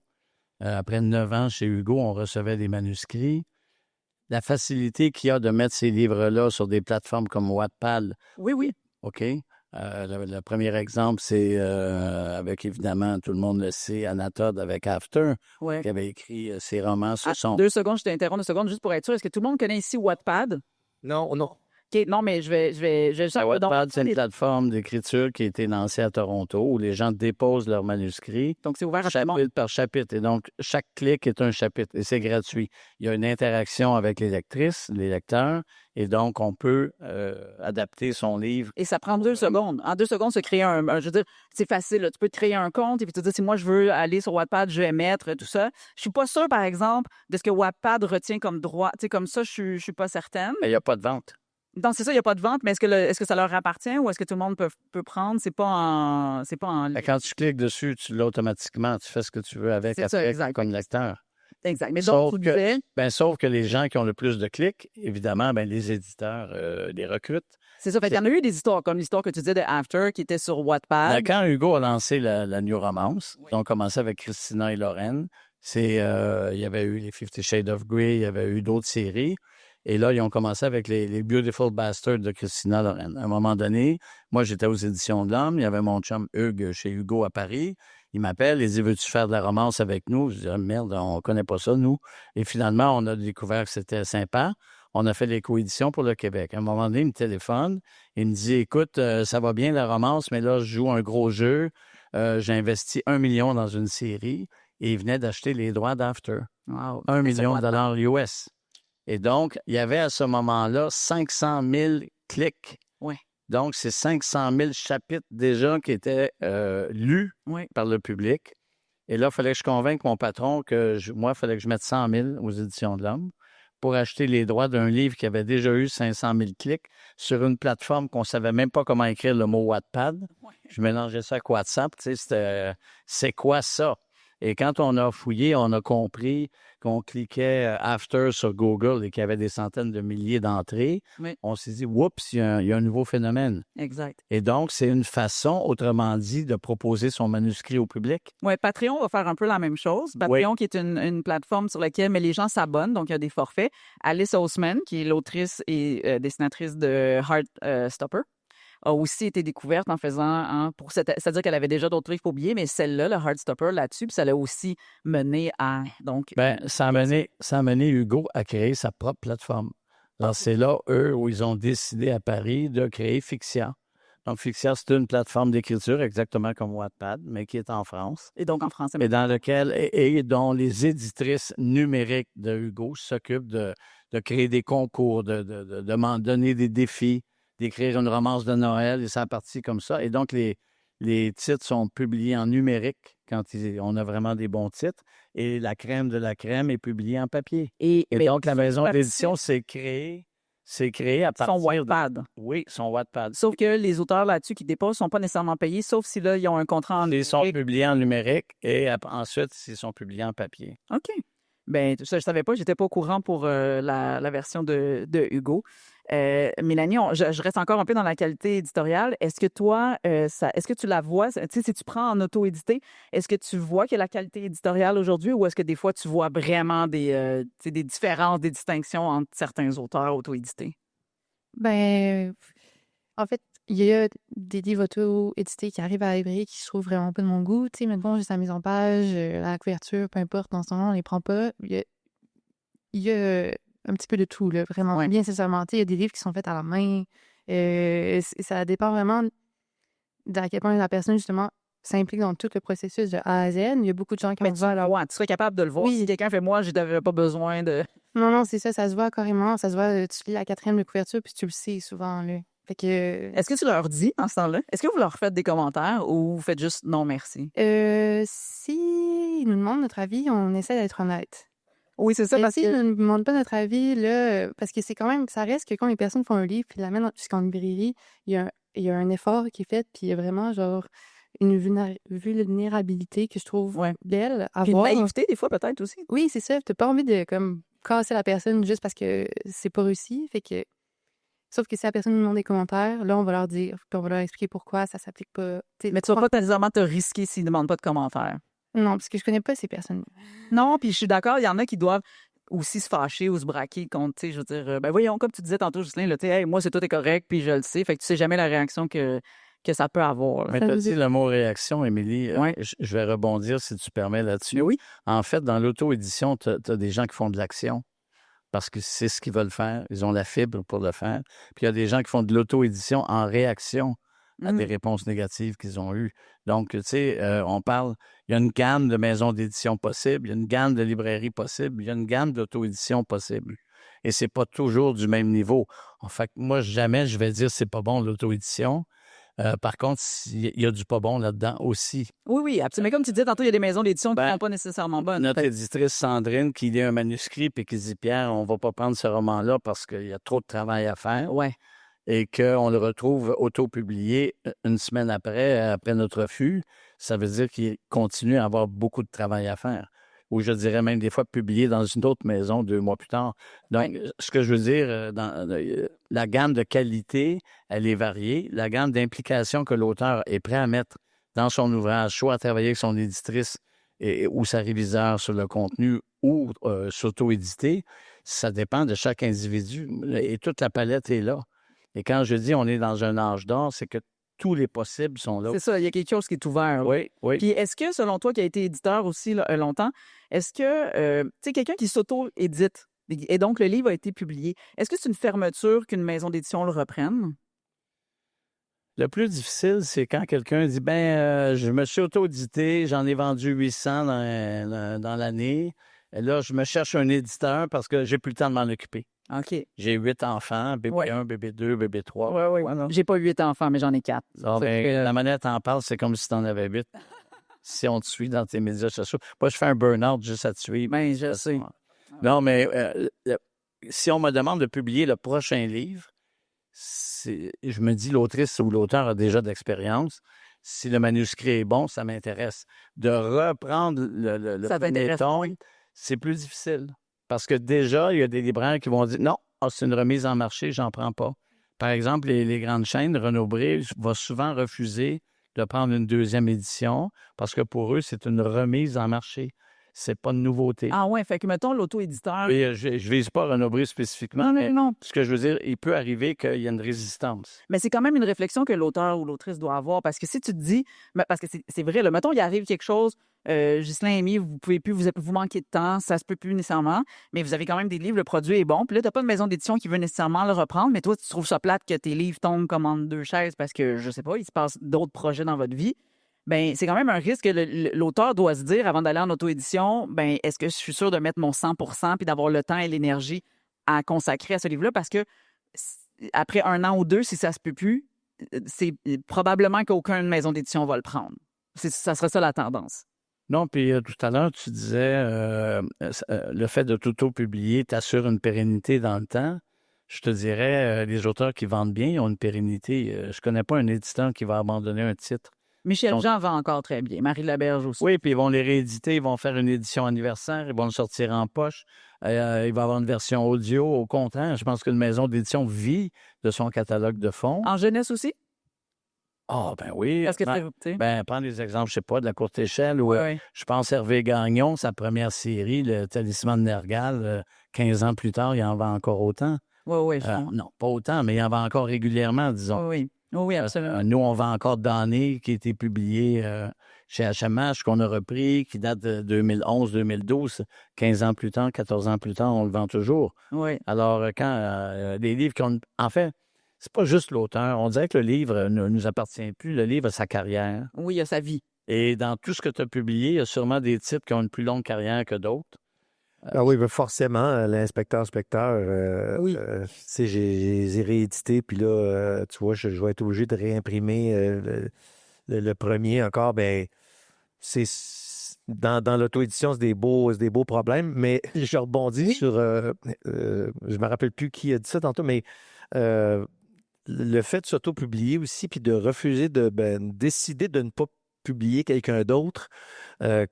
après 9 ans chez Hugo, on recevait des manuscrits. La facilité qu'il y a de mettre ces livres-là sur des plateformes comme Wattpad, Oui. OK? Le premier exemple, c'est avec, évidemment, tout le monde le sait, Anatole avec After, Ouais. qui avait écrit ses romans sur son... 2 secondes, je t'interromps 2 secondes juste pour être sûr. Est-ce que tout le monde connaît ici Wattpad? Non. OK, non, mais je vais juste... Wattpad, c'est une plateforme d'écriture qui a été lancée à Toronto où les gens déposent leurs manuscrits Donc, c'est ouvert à tout le monde. chapitre par chapitre. Et donc, chaque clic est un chapitre et c'est gratuit. Il y a une interaction avec les lectrices, les lecteurs, et donc on peut adapter son livre. Et ça prend 2 secondes. En 2 secondes, se créer je veux dire, c'est facile. Là. Tu peux te créer un compte et puis te dire, si moi, je veux aller sur Wattpad, je vais mettre tout ça. Je suis pas sûre, par exemple, de ce que Wattpad retient comme droit. Tu sais, comme ça, je suis pas certaine. Il n'y a pas de vente. Non, c'est ça, il n'y a pas de vente, mais est-ce que ça leur appartient ou est-ce que tout le monde peut prendre? C'est pas en... Quand tu cliques dessus, tu l'as automatiquement. Tu fais ce que tu veux avec C'est ça, après exact. comme lecteur. Exact. Mais donc, tu disais... Sauf que les gens qui ont le plus de clics, évidemment, les éditeurs les recrutent. C'est ça. Fait qu'il y en a eu des histoires, comme l'histoire que tu disais de After, qui était sur Wattpad. Quand Hugo a lancé la New Romance, ils ont commencé avec Christina et Lorraine. Il y avait eu les 50 Shades of Grey, il y avait eu d'autres séries. Et là, ils ont commencé avec les Beautiful Bastards de Christina Lorraine. À un moment donné, moi, j'étais aux Éditions de l'Homme. Il y avait mon chum Hugues chez Hugo à Paris. Il m'appelle, il dit « Veux-tu faire de la romance avec nous? » Je dis « Merde, on connaît pas ça, nous. » Et finalement, on a découvert que c'était sympa. On a fait les coéditions pour le Québec. À un moment donné, il me téléphone. Il me dit « Écoute, ça va bien la romance, mais là, je joue un gros jeu. J'ai investi 1 million dans une série. » Et il venait d'acheter les droits d'After. Wow. 1 million de dollars US. Et donc, il y avait à ce moment-là 500 000 clics. Oui. Donc, c'est 500 000 chapitres déjà qui étaient lus par le public. Et là, il fallait que je convainque mon patron que il fallait que je mette 100 000 aux Éditions de l'Homme pour acheter les droits d'un livre qui avait déjà eu 500 000 clics sur une plateforme qu'on ne savait même pas comment écrire le mot Wattpad. Ouais. Je mélangeais ça avec WhatsApp. Tu sais, c'est quoi ça? Et quand on a fouillé, on a compris qu'on cliquait After sur Google et qu'il y avait des centaines de milliers d'entrées. Oui. On s'est dit, oups, il y a un nouveau phénomène. Exact. Et donc, c'est une façon, autrement dit, de proposer son manuscrit au public. Oui, Patreon va faire un peu la même chose. Patreon, qui est une plateforme sur laquelle les gens s'abonnent, donc il y a des forfaits. Alice Oseman, qui est l'autrice et dessinatrice de Heartstopper, a aussi été découverte en faisant... c'est-à-dire qu'elle avait déjà d'autres livres publiés, mais celle-là, le Heartstopper, là-dessus, puis ça l'a aussi mené à... Donc, ça a mené Hugo à créer sa propre plateforme. Alors, c'est là, eux, où ils ont décidé à Paris de créer Fixia. Donc, Fixia, c'est une plateforme d'écriture exactement comme Wattpad, mais qui est en France. Et donc en français. Et dans lequel, et dont les éditrices numériques de Hugo s'occupent de créer des concours, de m'en donner des défis, d'écrire une romance de Noël, et ça a parti comme ça. Et donc, les titres sont publiés en numérique quand on a vraiment des bons titres, et la crème de la crème est publiée en papier. Et donc, la maison d'édition s'est créée à partir son Wattpad. Oui, son Wattpad. Sauf que les auteurs là-dessus qui déposent ne sont pas nécessairement payés, sauf si là, ils ont un contrat en numérique. Ils sont publiés en numérique et ensuite, ils sont publiés en papier. OK. Bien, ça, je ne savais pas. Je n'étais pas au courant pour la version de Hugo. Mélanie, je reste encore un peu dans la qualité éditoriale. Est-ce que toi, est-ce que tu la vois, tu sais, si tu prends en auto-édité, est-ce que tu vois qu'il y a la qualité éditoriale aujourd'hui ou est-ce que des fois tu vois vraiment des différences, des distinctions entre certains auteurs auto-édités? Ben, en fait, il y a des livres auto-édités qui arrivent à la librairie qui se trouvent vraiment pas de mon goût. Tu sais, mettons, juste la mise en page, la couverture, peu importe, dans ce moment, on les prend pas. Il y a un petit peu de tout, là, vraiment. Ouais. Bien sincèrement, tu sais, il y a des livres qui sont faits à la main. Ça dépend vraiment d'à quel point la personne, justement, s'implique dans tout le processus de A à Z. Il y a beaucoup de gens qui Mais vont voir leur... tu serais capable de le voir. Oui. Si quelqu'un fait moi, je n'avais pas besoin de. Non, c'est ça se voit carrément. Ça se voit, tu lis la 4e de couverture, puis tu le sais souvent, là. Fait que... Est-ce que tu leur dis en ce temps-là? Est-ce que vous leur faites des commentaires ou vous faites juste non merci? Si ils nous demandent notre avis, on essaie d'être honnête. Oui, c'est ça, Mais parce s'ils que. ne nous demandent pas notre avis, là, parce que c'est quand même, ça reste que quand les personnes font un livre puis l'amènent jusqu'en librairie, il y a un effort qui est fait, puis il y a vraiment, genre, une vulnérabilité que je trouve Ouais. belle à Puis une voir. naïveté, des fois, peut-être aussi. Oui, c'est ça. T'as pas envie de, comme, casser la personne juste parce que c'est pas réussi. Fait que... Sauf que si la personne nous demande des commentaires, là, on va leur dire, puis on va leur expliquer pourquoi ça s'applique pas. T'sais, Mais tu vas pas nécessairement te risquer s'ils ne demandent pas de commentaires. Non, parce que je connais pas ces personnes. Non, puis je suis d'accord, il y en a qui doivent aussi se fâcher ou se braquer contre, tu sais, je veux dire, ben voyons, comme tu disais tantôt, Ghislain, là, tu sais, hey, moi, c'est tout est correct, puis je le sais, fait que tu sais jamais la réaction que ça peut avoir. Mais tu as dit le mot réaction, Émilie. Ouais. Je vais rebondir, si tu permets, là-dessus. Mais oui. En fait, dans l'auto-édition, tu as des gens qui font de l'action parce que c'est ce qu'ils veulent faire. Ils ont la fibre pour le faire. Puis il y a des gens qui font de l'auto-édition en réaction à des réponses négatives qu'ils ont eues. Donc, tu sais, on parle, il y a une gamme de maisons d'édition possibles, il y a une gamme de librairies possibles, il y a une gamme d'auto-édition possible. Et c'est pas toujours du même niveau. En fait, moi, jamais je vais dire c'est pas bon l'auto-édition. Par contre, il y a du pas bon là-dedans aussi. Oui, absolument. Mais comme tu disais tantôt, il y a des maisons d'édition qui ne Ben, sont pas nécessairement bonnes. Notre Fait- éditrice Sandrine qui lit un manuscrit et qui dit « Pierre, on va pas prendre ce roman-là parce qu'il y a trop de travail à faire. » Ouais. Et qu'on le retrouve auto-publié une semaine après notre refus, ça veut dire qu'il continue à avoir beaucoup de travail à faire. Ou je dirais même des fois publié dans une autre maison 2 mois plus tard. Donc, ce que je veux dire, la gamme de qualité, elle est variée. La gamme d'implication que l'auteur est prêt à mettre dans son ouvrage, soit à travailler avec son éditrice ou sa réviseur sur le contenu ou s'auto-éditer, ça dépend de chaque individu. Et toute la palette est là. Et quand je dis on est dans un âge d'or, c'est que tous les possibles sont là. C'est ça, il y a quelque chose qui est ouvert. Là. Oui. Puis est-ce que, selon toi, qui a été éditeur aussi là, longtemps, est-ce que, tu sais, quelqu'un qui s'auto-édite, et donc le livre a été publié, est-ce que c'est une fermeture qu'une maison d'édition le reprenne? Le plus difficile, c'est quand quelqu'un dit je me suis auto-édité, j'en ai vendu 800 dans l'année. Et là, je me cherche un éditeur parce que j'ai plus le temps de m'en occuper. OK. J'ai 8 enfants, bébé 1, bébé 2, bébé 3. Oui. J'ai pas 8 enfants, mais j'en ai 4. La manière dont t'en parles, c'est comme si t'en avais 8. Si on te suit dans tes médias sociaux. Moi, je fais un burn-out juste à te suivre. Ben, je sais. Non, mais si on me demande de publier le prochain livre, je me dis l'autrice ou l'auteur a déjà d'expérience. Si le manuscrit est bon, ça m'intéresse. De reprendre le Ça premier t'intéresse, ton, oui. c'est plus difficile. Parce que déjà, il y a des libraires qui vont dire non, c'est une remise en marché, j'en prends pas. Par exemple, les grandes chaînes, Renaud-Bré va souvent refuser de prendre une deuxième édition parce que pour eux, c'est une remise en marché. C'est pas de nouveauté. Ah ouais, fait que, mettons, l'auto-éditeur... Et je vise pas Renaud-Bré spécifiquement, mais non. ce que je veux dire, il peut arriver qu'il y ait une résistance. Mais c'est quand même une réflexion que l'auteur ou l'autrice doit avoir. Parce que si tu te dis... Parce que c'est vrai, là, mettons, il arrive quelque chose... Ghislain et Amy, vous pouvez plus, vous manquez de temps, ça se peut plus nécessairement, mais vous avez quand même des livres, le produit est bon. Puis là, tu n'as pas de maison d'édition qui veut nécessairement le reprendre, mais toi, tu trouves ça plate que tes livres tombent comme en 2 chaises parce que, je sais pas, il se passe d'autres projets dans votre vie. Ben c'est quand même un risque que l'auteur doit se dire avant d'aller en auto-édition, ben est-ce que je suis sûr de mettre mon 100% puis d'avoir le temps et l'énergie à consacrer à ce livre-là? Parce que après 1 an ou 2, si ça se peut plus, c'est probablement qu'aucune maison d'édition va le prendre. Ça serait ça la tendance. Non, puis tout à l'heure, tu disais le fait de tout publier t'assure une pérennité dans le temps. Je te dirais, les auteurs qui vendent bien ils ont une pérennité. Je connais pas un éditeur qui va abandonner un titre. Michel Jean vend encore très bien. Marie Laberge aussi. Oui, puis ils vont les rééditer, ils vont faire une édition anniversaire, ils vont le sortir en poche. Il va y avoir une version audio. Au contraire, je pense qu'une maison d'édition vit de son catalogue de fonds. En jeunesse aussi? Ah, ben oui. Parce que prends des exemples, je sais pas, de la courte échelle. Où, oui. Je pense Hervé Gagnon, sa première série, Le Talisman de Nergal, 15 ans plus tard, il en vend encore autant. Oui. Non, pas autant, mais il en vend encore régulièrement, disons. Oui. Oui, absolument. Nous, on vend encore Damné, qui a été publié chez HMH, qu'on a repris, qui date de 2011-2012. 15 ans plus tard, 14 ans plus tard, on le vend toujours. Oui. Alors, quand des livres qui ont... En fait, c'est pas juste l'auteur. On dirait que le livre ne nous appartient plus. Le livre a sa carrière. Oui, il y a sa vie. Et dans tout ce que tu as publié, il y a sûrement des titres qui ont une plus longue carrière que d'autres. Ah oui, ben forcément, l'inspecteur specteur, Oui. tu sais, j'ai les ai réédités, puis là, tu vois, je vais être obligé de réimprimer le premier encore. Ben, c'est dans l'auto-édition, c'est des beaux problèmes, mais je rebondis sur, je me rappelle plus qui a dit ça tantôt, mais le fait de s'auto-publier aussi, puis de refuser de décider de ne pas publier quelqu'un d'autre,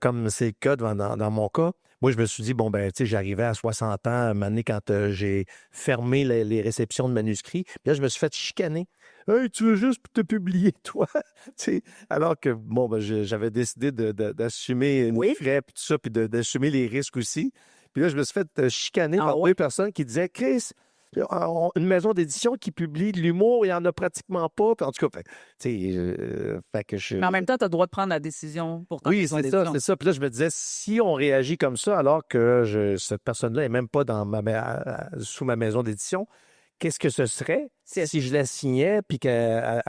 comme c'est le cas dans mon cas. Moi, je me suis dit, bon, ben, tu sais, j'arrivais à 60 ans, à un moment donné, quand j'ai fermé les réceptions de manuscrits. Puis là, je me suis fait chicaner. Hey, tu veux juste te publier, toi? Tu sais, alors que, bon, ben, j'avais décidé d'assumer les frais, puis tout ça, puis d'assumer les risques aussi. Puis là, je me suis fait chicaner par deux personnes qui disaient, Chris, une maison d'édition qui publie de l'humour, il n'y en a pratiquement pas. Puis en tout cas, tu sais, fait que je... Mais en même temps, tu as le droit de prendre la décision pour ta Oui, maison c'est d'édition. ça. Puis là, je me disais, si on réagit comme ça, alors que cette personne-là n'est même pas sous ma maison d'édition, qu'est-ce que ce serait si je la signais puis qu'elle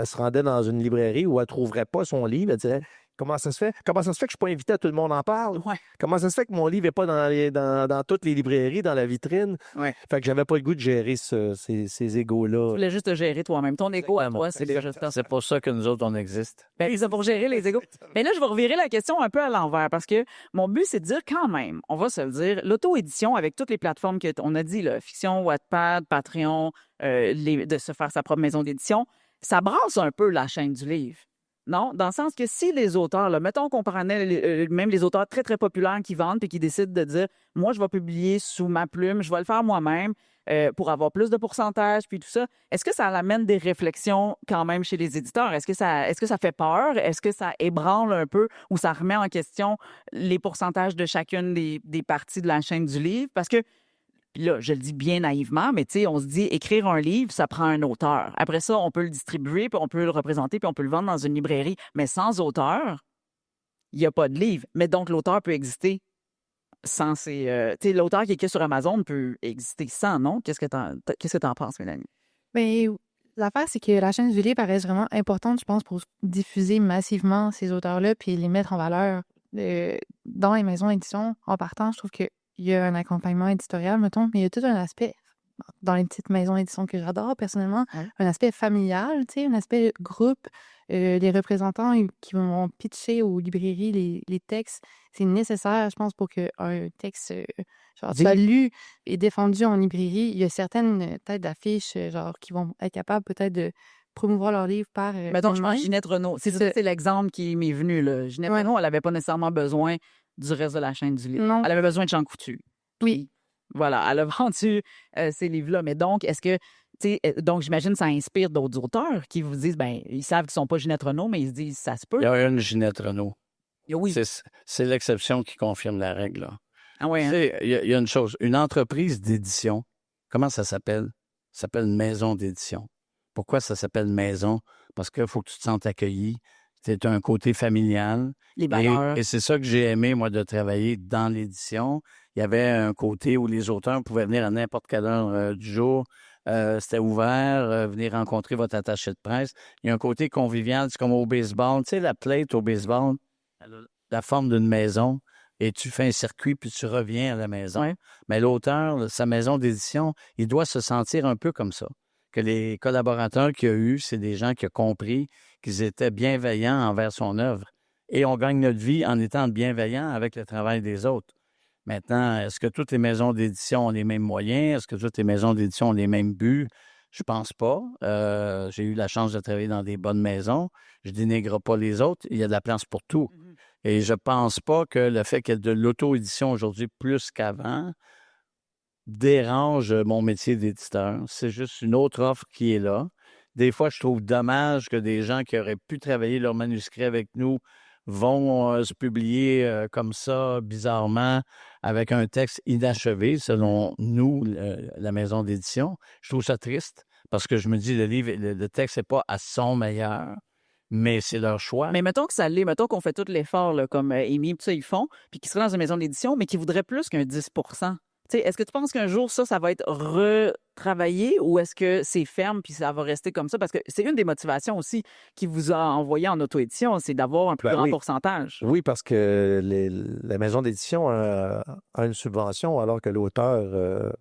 se rendait dans une librairie où elle ne trouverait pas son livre? Elle dirait, comment ça se fait? Comment ça se fait que je ne suis pas invité à Tout le monde en parle? Ouais. Comment ça se fait que mon livre n'est pas dans toutes les librairies, dans la vitrine? Ouais. Fait que j'avais pas le goût de gérer ces égos-là. Tu voulais juste te gérer toi-même. Ton ego à toi, c'est déjà ça. C'est pour ça que nous autres, on existe. Ben, c'est pour gérer les égos. Mais là, je vais revirer la question un peu à l'envers parce que mon but, c'est de dire quand même, on va se le dire, l'auto-édition avec toutes les plateformes qu'on a dit, là, Fiction, Wattpad, Patreon, de se faire sa propre maison d'édition, ça brasse un peu la chaîne du livre. Non? Dans le sens que si les auteurs, là, mettons qu'on prenait même les auteurs très, très populaires qui vendent et qui décident de dire « Moi, je vais publier sous ma plume, je vais le faire moi-même pour avoir plus de pourcentage, puis tout ça », est-ce que ça amène des réflexions quand même chez les éditeurs? Est-ce que ça fait peur? Est-ce que ça ébranle un peu ou ça remet en question les pourcentages de chacune des parties de la chaîne du livre? Parce que puis là, je le dis bien naïvement, mais tu sais, on se dit, écrire un livre, ça prend un auteur. Après ça, on peut le distribuer, puis on peut le représenter, puis on peut le vendre dans une librairie. Mais sans auteur, il n'y a pas de livre. Mais donc, l'auteur peut exister sans ces... tu sais, l'auteur qui écrit sur Amazon peut exister sans, non? Qu'est-ce que t'en penses, Mélanie? Mais l'affaire, c'est que la chaîne du livre reste vraiment importante, je pense, pour diffuser massivement ces auteurs-là puis les mettre en valeur dans les maisons d'édition. En partant, je trouve qu'il y a un accompagnement éditorial, mettons, mais il y a tout un aspect dans les petites maisons d'édition que j'adore personnellement, un aspect familial, tu sais, un aspect groupe. Les représentants qui vont pitcher aux librairies les textes, c'est nécessaire, je pense, pour qu'un texte soit lu et défendu en librairie. Il y a certaines têtes d'affiches qui vont être capables peut-être de promouvoir leur livre par... Mettons, je pense Ginette Renault. C'est l'exemple qui m'est venu. Là. Ginette Renault, elle n'avait pas nécessairement besoin du reste de la chaîne du livre. Non. Elle avait besoin de Jean Coutu. Oui. Voilà, elle a vendu ces livres-là. Mais donc, est-ce que... Donc, j'imagine que ça inspire d'autres auteurs qui vous disent, ben ils savent qu'ils ne sont pas Ginette Renault, mais ils se disent, ça se peut. Il y a une Ginette Renault. Oui. C'est l'exception qui confirme la règle. Là. Ah ouais, hein? Il y a une chose. Une entreprise d'édition, comment ça s'appelle? Ça s'appelle une maison d'édition. Pourquoi ça s'appelle maison? Parce qu'il faut que tu te sentes accueilli. C'est un côté familial. Les valeurs. Et c'est ça que j'ai aimé, moi, de travailler dans l'édition. Il y avait un côté où les auteurs pouvaient venir à n'importe quelle heure du jour. C'était ouvert, venir rencontrer votre attaché de presse. Il y a un côté convivial, c'est comme au baseball. Tu sais, la plate au baseball, elle a la forme d'une maison et tu fais un circuit puis tu reviens à la maison. Ouais. Mais l'auteur, sa maison d'édition, il doit se sentir un peu comme ça. Que les collaborateurs qu'il y a eu, c'est des gens qui ont compris qu'ils étaient bienveillants envers son œuvre. Et on gagne notre vie en étant bienveillant avec le travail des autres. Maintenant, est-ce que toutes les maisons d'édition ont les mêmes moyens? Est-ce que toutes les maisons d'édition ont les mêmes buts? Je pense pas. J'ai eu la chance de travailler dans des bonnes maisons. Je dénigre pas les autres. Il y a de la place pour tout. Mm-hmm. Et je pense pas que le fait qu'il y ait de l'auto-édition aujourd'hui plus qu'avant dérange mon métier d'éditeur. C'est juste une autre offre qui est là. Des fois, je trouve dommage que des gens qui auraient pu travailler leur manuscrit avec nous vont se publier comme ça, bizarrement, avec un texte inachevé, selon nous, la maison d'édition. Je trouve ça triste parce que je me dis, le texte n'est pas à son meilleur, mais c'est leur choix. Mais mettons que ça l'est, mettons qu'on fait tout l'effort, là, comme Amy, tout ça, ils font, puis qu'ils seraient dans une maison d'édition, mais qu'ils voudraient plus qu'un 10 Tu sais, est-ce que tu penses qu'un jour, ça va être retravaillé ou est-ce que c'est ferme puis ça va rester comme ça? Parce que c'est une des motivations aussi qui vous a envoyé en auto-édition, c'est d'avoir un plus grand oui. pourcentage. Oui, parce que la maison d'édition a une subvention alors que l'auteur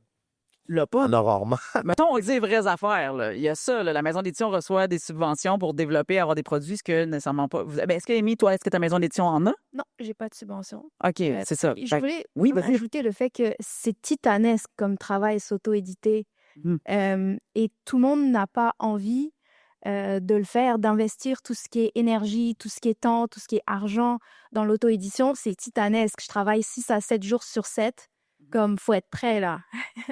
Là, pas. en a rarement. Mettons, on dit les vraies affaires. Là. Il y a ça, là, la maison d'édition reçoit des subventions pour développer, avoir des produits, ce que nécessairement pas. Est-ce que, Amy, toi, est-ce que ta maison d'édition en a? Non, j'ai pas de subvention. OK, c'est ça. Je voulais oui, vas-y. ajouter le fait que c'est titanesque comme travail s'auto-éditer. Et tout le monde n'a pas envie de le faire, d'investir tout ce qui est énergie, tout ce qui est temps, tout ce qui est argent dans l'auto-édition. C'est titanesque. Je travaille 6 à 7 jours sur 7. Comme, faut être prêt, là.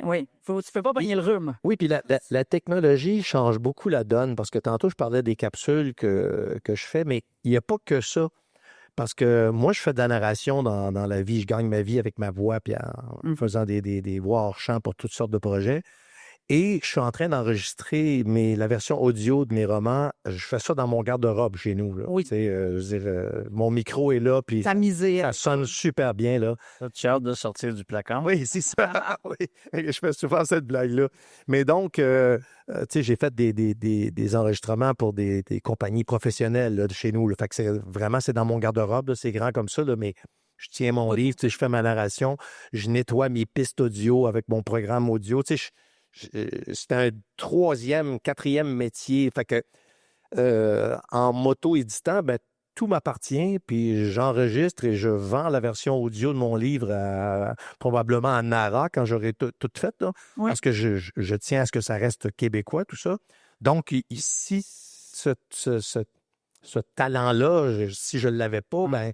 Oui, tu ne peux pas pogner le rhume. Oui, puis la technologie change beaucoup la donne parce que tantôt, je parlais des capsules que je fais, mais il n'y a pas que ça. Parce que moi, je fais de la narration dans la vie. Je gagne ma vie avec ma voix puis en faisant des voix hors champ pour toutes sortes de projets. Et je suis en train d'enregistrer la version audio de mes romans. Je fais ça dans mon garde-robe chez nous. Là. Oui. Je veux dire, mon micro est là, puis T'amuser. ça sonne super bien. Là. Tu as hâte de sortir du placard? Oui, c'est ça. Oui. Je fais souvent cette blague-là. Mais donc, tu sais, j'ai fait des enregistrements pour des compagnies professionnelles là, de chez nous. Là. Fait que c'est dans mon garde-robe. Là. C'est grand comme ça, là, mais je tiens mon livre, tu sais, je fais ma narration, je nettoie mes pistes audio avec mon programme audio. Tu sais, c'est un 3e, 4e métier. Fait que en moto-éditant, ben, tout m'appartient, puis j'enregistre et je vends la version audio de mon livre probablement à Nara quand j'aurai tout fait, là, parce que je tiens à ce que ça reste québécois, tout ça. Donc, ici, ce talent-là, si je ne l'avais pas, ben,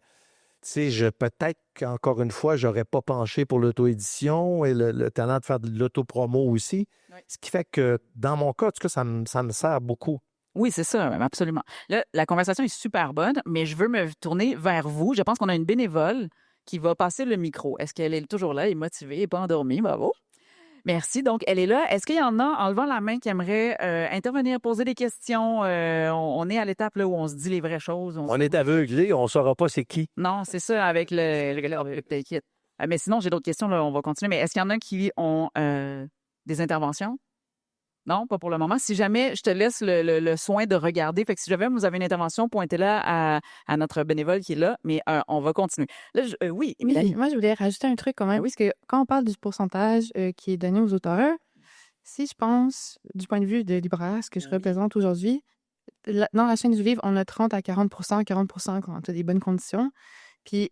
tu sais, peut-être qu'encore une fois, je n'aurais pas penché pour l'auto-édition et le talent de faire de l'auto-promo aussi. Oui. Ce qui fait que, dans mon cas, en tout cas, ça me sert beaucoup. Oui, c'est ça, absolument. Là, la conversation est super bonne, mais je veux me tourner vers vous. Je pense qu'on a une bénévole qui va passer le micro. Est-ce qu'elle est toujours là, elle est motivée, elle n'est pas endormie? Bravo. Merci. Donc, elle est là. Est-ce qu'il y en a, en levant la main, qui aimerait intervenir, poser des questions? On est à l'étape là, où on se dit les vraies choses. On est aveuglé, on ne saura pas c'est qui. Non, c'est ça, avec le kit. Mais sinon, j'ai d'autres questions, là, on va continuer. Mais est-ce qu'il y en a qui ont des interventions? Non, pas pour le moment. Si jamais, je te laisse le soin de regarder. Fait que si jamais vous avez une intervention, pointez-la à notre bénévole qui est là. Mais on va continuer. Là, oui, Émilie. Oui, moi, je voulais rajouter un truc quand même. Oui, parce que quand on parle du pourcentage qui est donné aux auteurs, si je pense, du point de vue de libraire, ce que je représente aujourd'hui, dans la chaîne du livre, on a 30 à 40 quand tu as des bonnes conditions. Puis,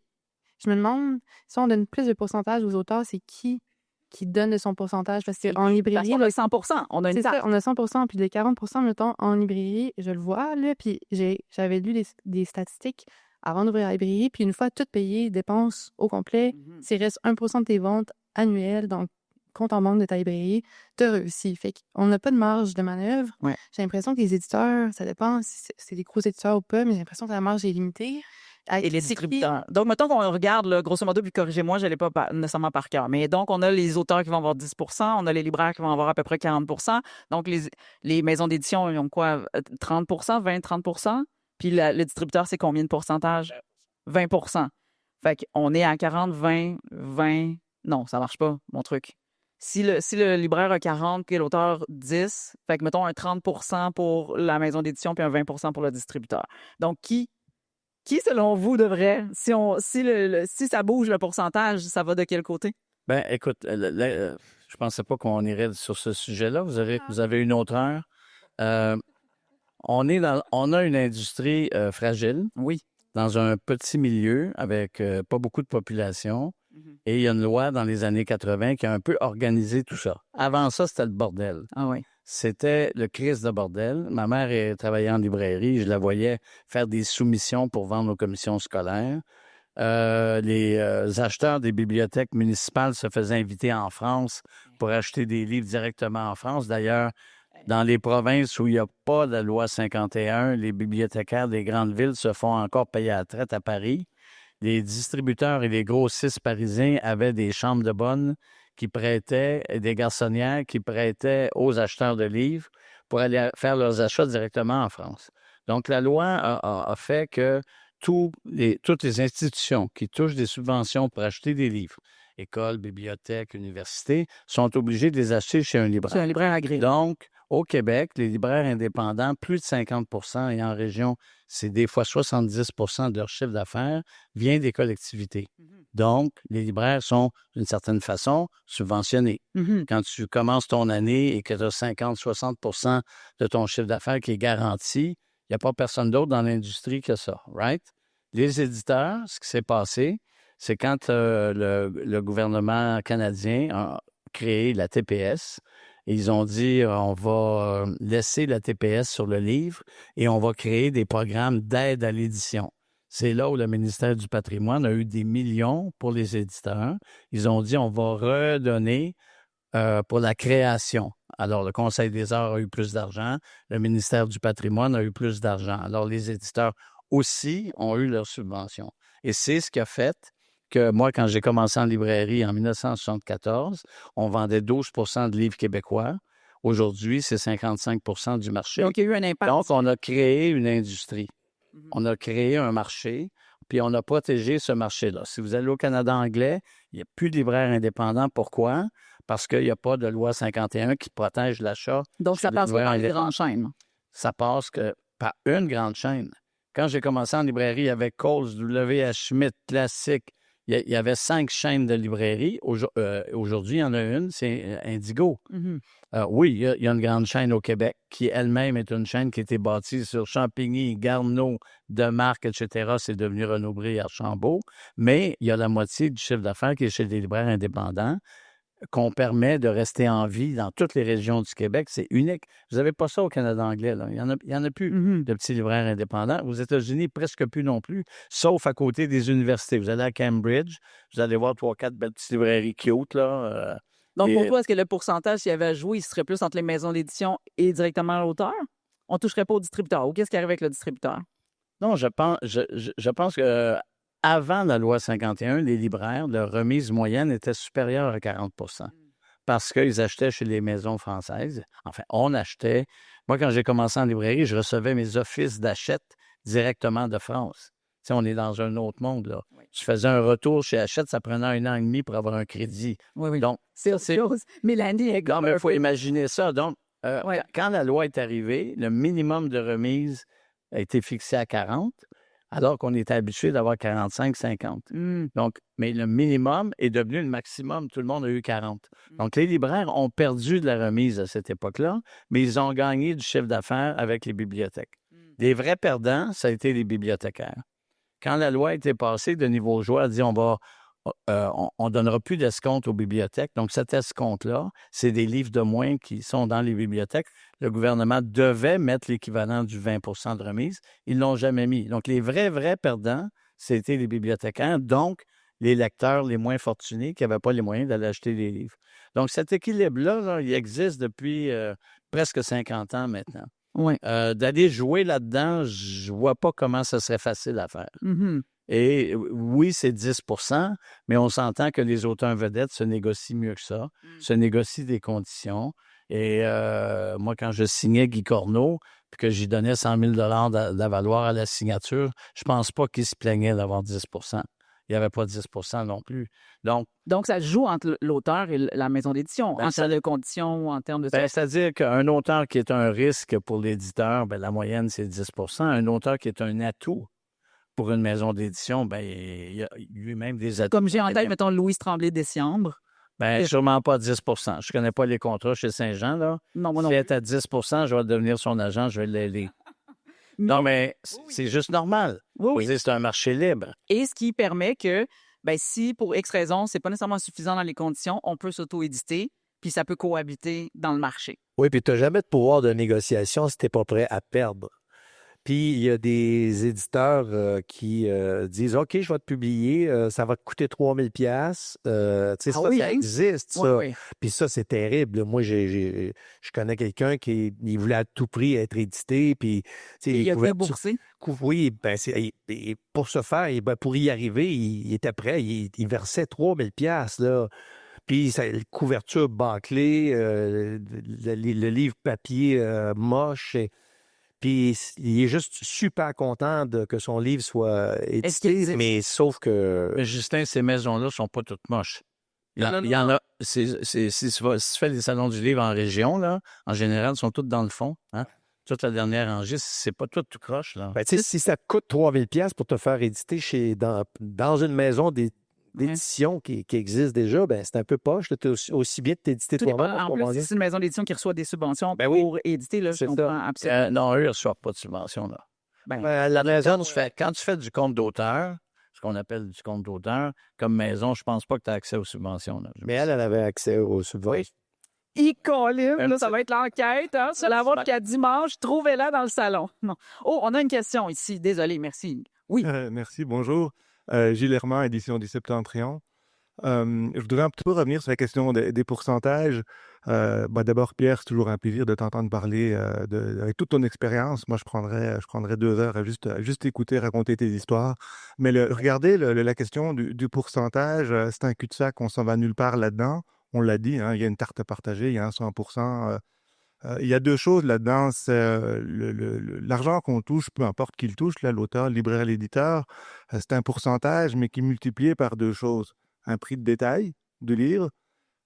je me demande, si on donne plus de pourcentage aux auteurs, c'est qui donne de son pourcentage? Parce qu'en librairie... on a 100 on a une taxe. On a 100 puis les 40 mettons, en librairie, je le vois, là, puis j'avais lu des statistiques avant d'ouvrir la librairie, puis une fois tout payé, dépenses au complet, s'il reste 1 de tes ventes annuelles, donc compte en banque de ta librairie, tu as réussi. Fait qu'on n'a pas de marge de manœuvre. Ouais. J'ai l'impression que les éditeurs, ça dépend si c'est des gros éditeurs ou pas, mais j'ai l'impression que la marge est limitée. Et les distributeurs. Donc, mettons qu'on regarde, là, grosso modo, puis corrigez-moi, je n'allais pas nécessairement par cœur. Mais donc, on a les auteurs qui vont avoir 10 on a les libraires qui vont avoir à peu près 40 Donc, les maisons d'édition, ils ont quoi? 30 20-30 Puis le distributeur, c'est combien de pourcentage? 20 Fait qu'on est à 40, 20. Non, ça marche pas, mon truc. Si le libraire a 40 puis l'auteur 10, fait que mettons un 30 pour la maison d'édition puis un 20 pour le distributeur. Donc, qui, selon vous, devrait, si ça bouge le pourcentage, ça va de quel côté? Ben, écoute, je pensais pas qu'on irait sur ce sujet-là. Vous avez une autre heure. On a une industrie fragile. Oui. Dans un petit milieu avec pas beaucoup de population. Et il y a une loi dans les années 80 qui a un peu organisé tout ça. Avant ça, c'était le bordel. Ah oui. C'était le crise de bordel. Ma mère travaillait en librairie. Je la voyais faire des soumissions pour vendre aux commissions scolaires. Les acheteurs des bibliothèques municipales se faisaient inviter en France pour acheter des livres directement en France. D'ailleurs, dans les provinces où il n'y a pas la loi 51, les bibliothécaires des grandes villes se font encore payer à la traite à Paris. Les distributeurs et les grossistes parisiens avaient des chambres de bonne qui prêtaient, des garçonnières qui prêtaient aux acheteurs de livres pour aller faire leurs achats directement en France. Donc, la loi a fait que toutes les institutions qui touchent des subventions pour acheter des livres, écoles, bibliothèques, universités, sont obligées de les acheter chez un C'est libraire. un libraire agréé. Donc, au Québec, les libraires indépendants, plus de 50 et en région, c'est des fois 70 de leur chiffre d'affaires vient des collectivités. Donc, les libraires sont, d'une certaine façon, subventionnés. Mhm. Quand tu commences ton année et que tu as 50-60 de ton chiffre d'affaires qui est garanti, il n'y a pas personne d'autre dans l'industrie que ça, right? Les éditeurs, ce qui s'est passé, c'est quand le gouvernement canadien a créé la TPS, ils ont dit on va laisser la TPS sur le livre et on va créer des programmes d'aide à l'édition. C'est là où le ministère du Patrimoine a eu des millions pour les éditeurs. Ils ont dit on va redonner pour la création. Alors, le Conseil des arts a eu plus d'argent, le ministère du Patrimoine a eu plus d'argent. Alors, les éditeurs aussi ont eu leur subvention. Et c'est ce qui a fait que moi, quand j'ai commencé en librairie en 1974, on vendait 12 de livres québécois. Aujourd'hui, c'est 55 du marché. Donc, il y a eu un impact. Donc, on a créé une industrie. Mhm. On a créé un marché, puis on a protégé ce marché-là. Si vous allez au Canada anglais, il n'y a plus de libraires indépendants. Pourquoi? Parce qu'il n'y a pas de loi 51 qui protège l'achat. Donc, ça chez les passe pas libraires par les indépendants. grandes chaînes. Ça passe par une grande chaîne. Quand j'ai commencé en librairie avec Coles, W.H. Schmidt, Classique, il y avait 5 chaînes de librairie. Aujourd'hui, il y en a une, c'est Indigo. Mhm. Oui, il y a une grande chaîne au Québec qui elle-même est une chaîne qui a été bâtie sur Champigny, Garneau, Demarque, etc. C'est devenu Renaud-Bré, Archambault. Mais il y a la moitié du chiffre d'affaires qui est chez les libraires indépendants qu'on permet de rester en vie dans toutes les régions du Québec. C'est unique. Vous n'avez pas ça au Canada anglais. Là. Il y en a plus Mhm. de petits libraires indépendants. Aux États-Unis, presque plus non plus, sauf à côté des universités. Vous allez à Cambridge, vous allez voir 3-4 belles petites librairies cute, là. Donc, Et- pour toi, est-ce que le pourcentage, s'il y avait à jouer, il serait plus entre les maisons d'édition et directement l'auteur? On ne toucherait pas au distributeur. Ou qu'est-ce qui arrive avec le distributeur? Non, je pense que avant la loi 51, les libraires, leur remise moyenne était supérieure à 40 parce qu'ils achetaient chez les maisons françaises. Enfin, on achetait. Moi, quand j'ai commencé en librairie, je recevais mes offices d'achat directement de France. Tu sais, on est dans un autre monde, là. Oui. Tu faisais un retour chez Hachette, ça prenait 1 an et demi pour avoir un crédit. Oui, oui. Donc, C'est autre chose. Mélanie est non, mais il faut imaginer ça. Donc, Ouais. quand la loi est arrivée, le minimum de remise a été fixé à 40, alors qu'on était habitué d'avoir 45-50. Hmm. Donc, mais le minimum est devenu le maximum. Tout le monde a eu 40. Donc, les libraires ont perdu de la remise à cette époque-là, mais ils ont gagné du chiffre d'affaires avec les bibliothèques. Les vrais perdants, ça a été les bibliothécaires. Quand la loi a été passée, Denis Vaugeois a dit on donnera plus d'escompte aux bibliothèques. Donc, cet escompte-là, c'est des livres de moins qui sont dans les bibliothèques. Le gouvernement devait mettre l'équivalent du 20 de remise. Ils ne l'ont jamais mis. Donc, les vrais perdants, c'était les bibliothécaires, donc les lecteurs les moins fortunés qui n'avaient pas les moyens d'aller acheter des livres. Donc, cet équilibre-là, là, il existe depuis presque 50 ans maintenant. Oui. D'aller jouer là-dedans, je vois pas comment ça serait facile à faire. Mhm. Et oui, c'est 10 mais on s'entend que les auteurs vedettes se négocient mieux que ça, se négocient des conditions. Et moi, quand je signais Guy Corneau, puis que j'y donnais 100 000 d'avaloir à la signature, je pense pas qu'il se plaignait d'avoir 10 Il n'y avait pas 10 non plus. Donc, Donc, ça se joue entre l'auteur et la maison d'édition, Ben, en ça- termes de conditions, en termes de... c'est-à-dire qu'un auteur qui est un risque pour l'éditeur, ben, la moyenne, c'est 10 Un auteur qui est un atout pour une maison d'édition, ben, il y a lui-même des atouts. Comme j'ai en tête, mettons, Louise Tremblay-Décembre. Ben, sûrement pas 10 Je ne connais pas les contrats chez Saint-Jean, là. Non, moi non Si elle plus. est à 10 je vais devenir son agent, je vais l'aider. Non, mais c'est juste normal. Oui, Faut oui. dire, c'est un marché libre. Et ce qui permet que, ben, si pour X raison, c'est pas nécessairement suffisant dans les conditions, on peut s'auto-éditer, puis ça peut cohabiter dans le marché. Oui, puis tu n'as jamais de pouvoir de négociation si tu n'es pas prêt à perdre. Puis il y a des éditeurs qui disent OK, je vais te publier, ça va te coûter 3 000 piastres. Tu sais, ça, oui, ça hein? existe, ça. Oui, oui. Puis ça, c'est terrible. Moi, je connais quelqu'un il voulait à tout prix être édité. Puis, tu sais, Et il a couvertures- déboursé. Oui, ben, pour ce faire, pour y arriver, il était prêt. Il versait 3 000 piastres, là. Puis la couverture bâclée, le livre papier moche. Puis il est juste super content que son livre soit Est-ce qu'il édité, existe? mais sauf que... Mais Justin, ces maisons-là sont pas toutes moches. Il y en a. Si tu fais les salons du livre en région, là, en général, ils sont tous dans le fond. Hein? Toute la dernière rangée, c'est pas tout croche, là. Ben, tu sais, si ça te coûte 3000 pièces pour te faire éditer dans une maison d'édition qui existe déjà, ben c'est un peu poche. Tu aussi bien de t'éditer Tout dépend. toi-même. En pour plus, vendre. si c'est une maison d'édition qui reçoit des subventions Ben oui. pour éditer, là, je C'est ça. comprends absolument. Non, eux, ils ne reçoivent pas de subvention, là. Ben, La maison, Quand tu fais du compte d'auteur, ce qu'on appelle du compte d'auteur, comme maison, je pense pas que tu as accès aux subventions, là. mais elle avait accès aux subventions. Colin, là, ça va être l'enquête. Hein? Ça va l'avoir jusqu'à dimanche. Trouvez-la dans le salon. Non. Oh, on a une question ici. Désolé, merci. Oui. Merci, bonjour. Gilles Herman, édition du Septentrion. Je voudrais un petit peu revenir sur la question des pourcentages. D'abord, Pierre, c'est toujours un plaisir de t'entendre parler avec toute ton expérience. Moi, je prendrais 2 heures à juste écouter, raconter tes histoires. Mais regardez, la question du pourcentage, c'est un cul-de-sac, on s'en va nulle part là-dedans. On l'a dit, hein, il y a une tarte à partager, il y a un 100%. Il y a 2 choses là-dedans. C'est l'argent qu'on touche, peu importe qui le touche, là, l'auteur, le libraire, l'éditeur, c'est un pourcentage, mais qui est multiplié par 2 choses. Un prix de détail du livre,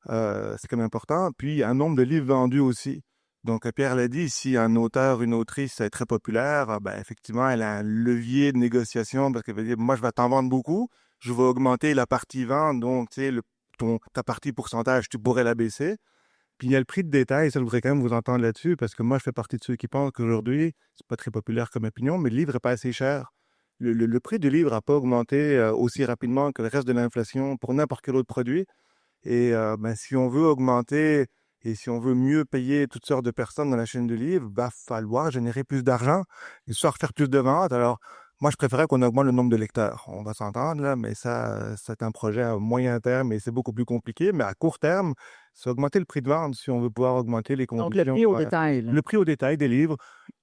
c'est quand même important, puis un nombre de livres vendus aussi. Donc, Pierre l'a dit, si un auteur, une autrice est très populaire, effectivement, elle a un levier de négociation parce qu'elle va dire, moi, je vais t'en vendre beaucoup, je vais augmenter la partie vente, donc, tu sais, ta partie pourcentage, tu pourrais la baisser. Puis il y a le prix de détail, ça, je voudrais quand même vous entendre là-dessus, parce que moi, je fais partie de ceux qui pensent qu'aujourd'hui, c'est pas très populaire comme opinion, mais le livre n'est pas assez cher. Le prix du livre n'a pas augmenté aussi rapidement que le reste de l'inflation pour n'importe quel autre produit. Et si on veut augmenter et si on veut mieux payer toutes sortes de personnes dans la chaîne de livres, il va falloir générer plus d'argent et soit faire plus de ventes. Alors, moi, je préférais qu'on augmente le nombre de lecteurs. On va s'entendre, là, mais ça, c'est un projet à moyen terme et c'est beaucoup plus compliqué. Mais à court terme, c'est augmenter le prix de vente si on veut pouvoir augmenter les Donc, conditions. le prix au détail. là. Le prix au détail des livres.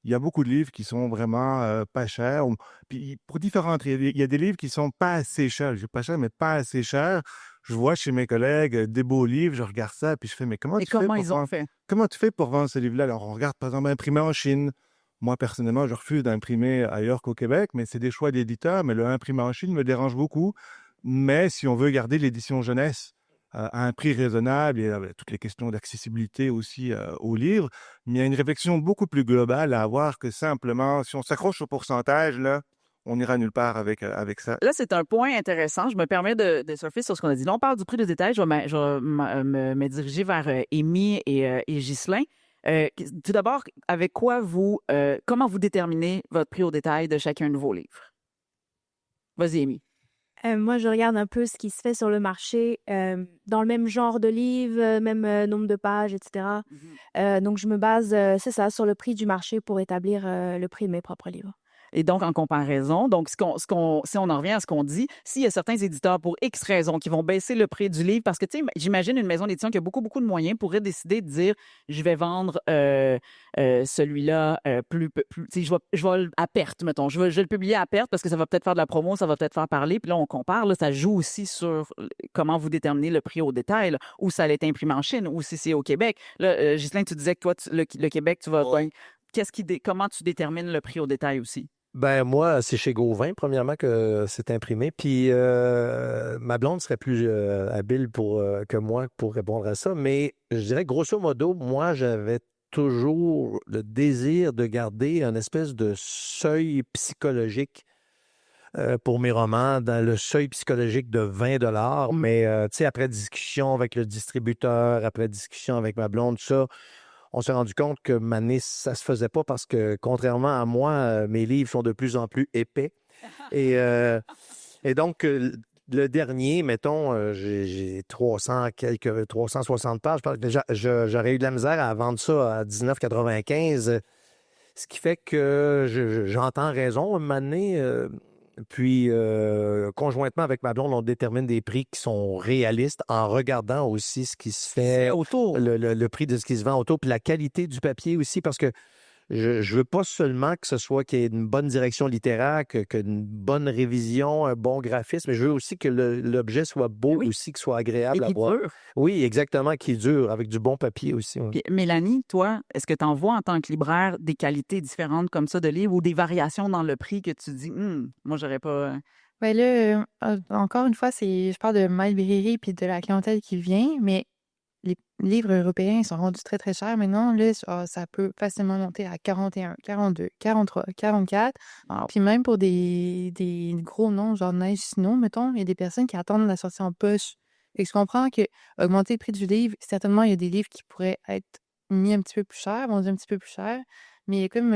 Il y a beaucoup de livres qui sont vraiment pas chers. Puis pour différentes raisons, il y a des livres qui sont pas assez chers. Je dis pas cher, mais pas assez chers. Je vois chez mes collègues des beaux livres, je regarde ça, puis je fais, mais comment Et tu fais comment pour ils ont vendre- fait? comment tu fais pour vendre ce livre-là? Alors, on regarde, par exemple, imprimé en Chine. Moi, personnellement, je refuse d'imprimer ailleurs qu'au Québec, mais c'est des choix d'éditeurs. Mais le imprimé en Chine me dérange beaucoup. Mais si on veut garder l'édition jeunesse à un prix raisonnable, et toutes les questions d'accessibilité aussi aux livres, mais il y a une réflexion beaucoup plus globale à avoir que simplement, si on s'accroche au pourcentage, là, on n'ira nulle part avec ça. Là, c'est un point intéressant. Je me permets de surfer sur ce qu'on a dit. Là, on parle du prix de détail. Je vais me diriger vers Amy et Ghislain. Tout d'abord, avec quoi comment vous déterminez votre prix au détail de chacun de vos livres? Vas-y, Amy. Moi, je regarde un peu ce qui se fait sur le marché, dans le même genre de livre, même nombre de pages, etc. Donc, je me base, c'est ça, sur le prix du marché pour établir le prix de mes propres livres. Et donc, en comparaison, donc si on en revient à ce qu'on dit, s'il y a certains éditeurs, pour X raisons, qui vont baisser le prix du livre, parce que, tu sais, j'imagine une maison d'édition qui a beaucoup, beaucoup de moyens pourrait décider de dire, je vais vendre celui-là tu sais, je vais à perte, mettons. Je vais le publier à perte parce que ça va peut-être faire de la promo, ça va peut-être faire parler. Puis là, on compare, là, ça joue aussi sur comment vous déterminez le prix au détail, là, où ça allait être imprimé en Chine, ou si c'est au Québec. Là, Ghislain, tu disais que toi, le Québec, tu vas... Ouais. Comment tu détermines le prix au détail aussi? Ben moi, c'est chez Gauvin, premièrement, que c'est imprimé. Puis ma blonde serait plus habile que moi pour répondre à ça. Mais je dirais, grosso modo, moi, j'avais toujours le désir de garder un espèce de seuil psychologique pour mes romans, dans le seuil psychologique de 20 $. Mais tu sais, après discussion avec le distributeur, après discussion avec ma blonde, tout ça, on s'est rendu compte que Mané, ça se faisait pas parce que, contrairement à moi, mes livres sont de plus en plus épais. Et donc, le dernier, mettons, j'ai 360 pages. J'aurais eu de la misère à vendre ça à 19,95, ce qui fait que j'entends raison, Mané. Puis, conjointement avec ma blonde, on détermine des prix qui sont réalistes en regardant aussi ce qui se fait Autour. le prix de ce qui se vend autour, puis la qualité du papier aussi, parce que je veux pas seulement que ce soit qu'il y ait une bonne direction littéraire, qu'une bonne révision, un bon graphisme, mais je veux aussi que l'objet soit beau Oui. aussi, qu'il soit Et agréable à qui voir. dure. Oui, exactement, qui est dur, avec du bon papier aussi. Oui. Puis, Mélanie, toi, est-ce que tu en vois en tant que libraire des qualités différentes comme ça de livres ou des variations dans le prix que tu dis, moi, j'aurais pas. Ben là, encore une fois, je parle de ma librairie puis de la clientèle qui vient, mais les livres européens sont rendus très, très chers maintenant. Là, ça peut facilement monter à 41, 42, 43, 44. Wow. Puis même pour des gros noms, genre Neige Snow, mettons, il y a des personnes qui attendent la sortie en poche. Fait que je comprends que augmenter le prix du livre, certainement, il y a des livres qui pourraient être mis un petit peu plus cher, vendus un petit peu plus cher, mais il y a comme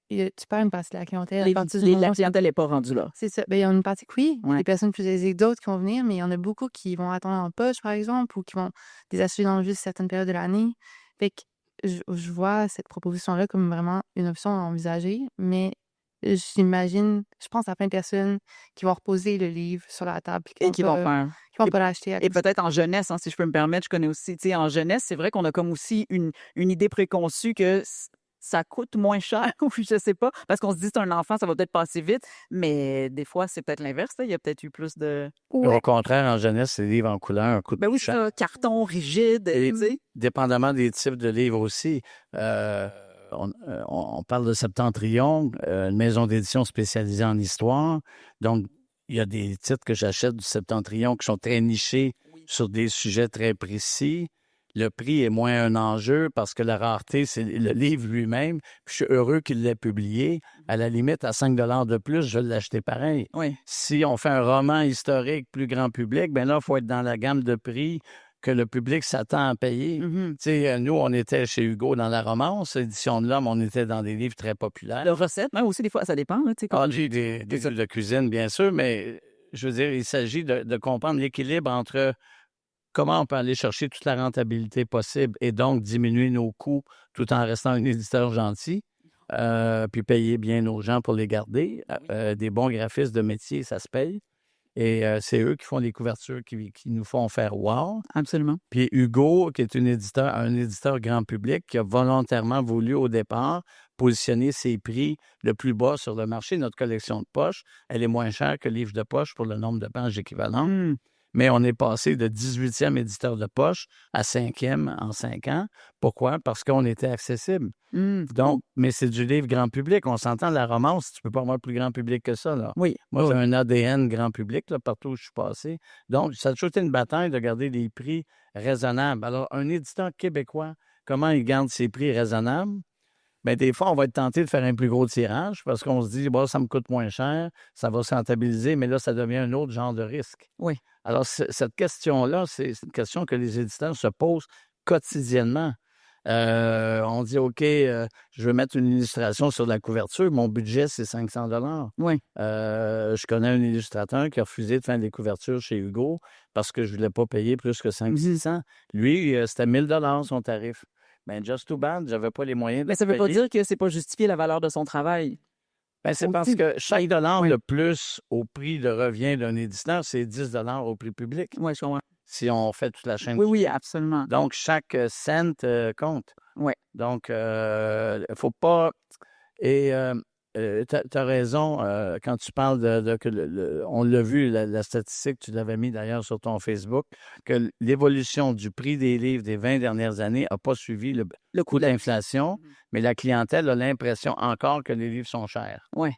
tu perds une partie de la clientèle à partir du La moment où clientèle n'est pas rendue là. c'est ça. Ben, il y a une partie que oui, Ouais. des personnes plus aisées que d'autres qui vont venir, mais il y en a beaucoup qui vont attendre en poche, par exemple, ou qui vont les acheter dans juste certaines périodes de l'année. Fait que je vois cette proposition-là comme vraiment une option à envisager, mais je pense à plein de personnes qui vont reposer le livre sur la table Et qui vont faire. qui vont pas l'acheter à Et cause- peut-être en jeunesse, si je peux me permettre, je connais aussi, tu sais, en jeunesse, c'est vrai qu'on a comme aussi une idée préconçue que ça coûte moins cher, ou je sais pas, parce qu'on se dit c'est un enfant, ça va peut-être passer vite, mais des fois, c'est peut-être l'inverse, il y a peut-être eu plus de... Au contraire, en jeunesse, les livres en couleur coûtent Ben oui, plus c'est cher. ça, carton rigide, Et tu sais. dépendamment des types de livres aussi. On parle de Septentrion, une maison d'édition spécialisée en histoire. Donc, il y a des titres que j'achète du Septentrion qui sont très nichés sur des sujets très précis. Le prix est moins un enjeu parce que la rareté, c'est le livre lui-même. Puis je suis heureux qu'il l'ait publié. À la limite, à 5 $ de plus, je vais l'acheter pareil. Oui. Si on fait un roman historique plus grand public, bien là, il faut être dans la gamme de prix que le public s'attend à payer. Mhm. Tu sais, nous, on était chez Hugo dans la romance, édition de l'Homme, on était dans des livres très populaires. La recette, même aussi, des fois, ça dépend. Là, tu sais, Ah, j'ai des livres de cuisine, bien sûr, mais je veux dire, il s'agit de comprendre l'équilibre entre comment on peut aller chercher toute la rentabilité possible et donc diminuer nos coûts tout en restant un éditeur gentil, puis payer bien nos gens pour les garder. Des bons graphistes de métier, ça se paye. Et c'est eux qui font les couvertures qui nous font faire « wow ». Absolument. Puis Hugo, qui est un éditeur grand public, qui a volontairement voulu au départ positionner ses prix le plus bas sur le marché. Notre collection de poche, elle est moins chère que le livre de poche pour le nombre de pages équivalentes. Mais on est passé de 18e éditeur de poche à 5e en 5 ans. Pourquoi? Parce qu'on était accessible. Donc, mais c'est du livre grand public. On s'entend, la romance, tu peux pas avoir plus grand public que ça, là. Oui. Moi, j'ai un ADN grand public, là, partout où je suis passé. Donc, ça a toujours été une bataille de garder des prix raisonnables. Alors, un éditeur québécois, comment il garde ses prix raisonnables? Bien, des fois, on va être tenté de faire un plus gros tirage parce qu'on se dit, bon, ça me coûte moins cher, ça va se rentabiliser, mais là, ça devient un autre genre de risque. Oui. Alors, cette question-là, c'est une question que les éditeurs se posent quotidiennement. On dit, OK, je veux mettre une illustration sur la couverture, mon budget, c'est 500 $. Oui. Je connais un illustrateur qui a refusé de faire des couvertures chez Hugo parce que je ne voulais pas payer plus que 500-600. Lui, c'était 1000 $ son tarif. Ben, just too bad, j'avais pas les moyens de Mais ça ne veut pas payer. dire que c'est pas justifié la valeur de son travail. Ben, c'est parce que chaque dollar de plus au prix de revient d'un éditeur, c'est 10 $ au prix public. Oui, je comprends. Si on fait toute la chaîne. Oui, oui, absolument. Donc, chaque cent compte. Oui. Donc, il ne faut pas... Et tu as raison quand tu parles que on l'a vu, la statistique, tu l'avais mis d'ailleurs sur ton Facebook, que l'évolution du prix des livres des 20 dernières années n'a pas suivi le coût de l'inflation, mais la clientèle a l'impression encore que les livres sont chers. Oui.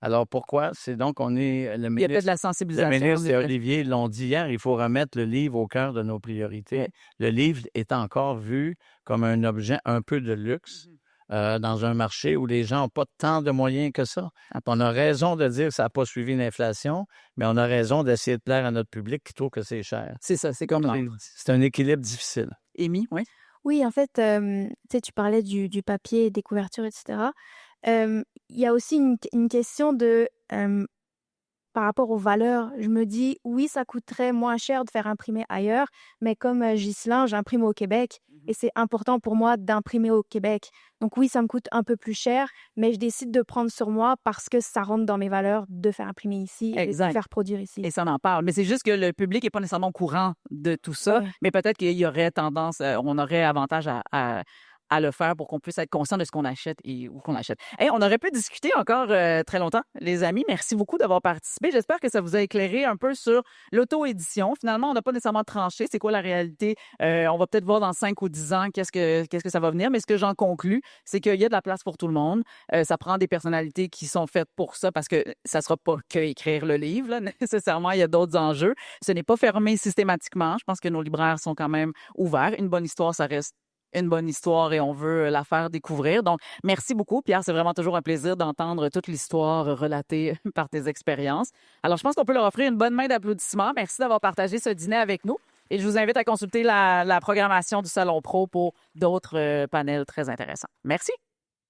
Alors, pourquoi? C'est donc, Il y a peut-être de la sensibilisation. Le ministre et Olivier l'ont dit hier, il faut remettre le livre au cœur de nos priorités. Oui. Le livre est encore vu comme un objet un peu de luxe. Dans un marché où les gens n'ont pas tant de moyens que ça. On a raison de dire que ça n'a pas suivi l'inflation, mais on a raison d'essayer de plaire à notre public qui trouve que c'est cher. C'est ça, c'est comme là. C'est un équilibre difficile. Amy, oui? Oui, en fait, tu parlais du papier, des couvertures, etc. Il y a aussi une question de... par rapport aux valeurs, je me dis, oui, ça coûterait moins cher de faire imprimer ailleurs, mais comme Ghislain, j'imprime au Québec et c'est important pour moi d'imprimer au Québec. Donc oui, ça me coûte un peu plus cher, mais je décide de prendre sur moi parce que ça rentre dans mes valeurs de faire imprimer ici et de faire produire ici. Et ça en parle. Mais c'est juste que le public n'est pas nécessairement au courant de tout ça, Ouais. mais peut-être qu'il y aurait tendance, on aurait avantage à à le faire pour qu'on puisse être conscient de ce qu'on achète et où qu'on achète. Hey, on aurait pu discuter encore très longtemps, les amis. Merci beaucoup d'avoir participé. J'espère que ça vous a éclairé un peu sur l'auto-édition. Finalement, on n'a pas nécessairement tranché c'est quoi la réalité. On va peut-être voir dans 5 ou 10 ans qu'est-ce que ça va venir, mais ce que j'en conclus, c'est qu'il y a de la place pour tout le monde. Ça prend des personnalités qui sont faites pour ça parce que ça ne sera pas que écrire le livre, là, nécessairement. Il y a d'autres enjeux. Ce n'est pas fermé systématiquement. Je pense que nos libraires sont quand même ouverts. Une bonne histoire, ça reste une bonne histoire et on veut la faire découvrir. Donc, merci beaucoup, Pierre. C'est vraiment toujours un plaisir d'entendre toute l'histoire relatée par tes expériences. Alors, je pense qu'on peut leur offrir une bonne main d'applaudissements. Merci d'avoir partagé ce dîner avec nous. Et je vous invite à consulter la programmation du Salon Pro pour d'autres panels très intéressants. Merci.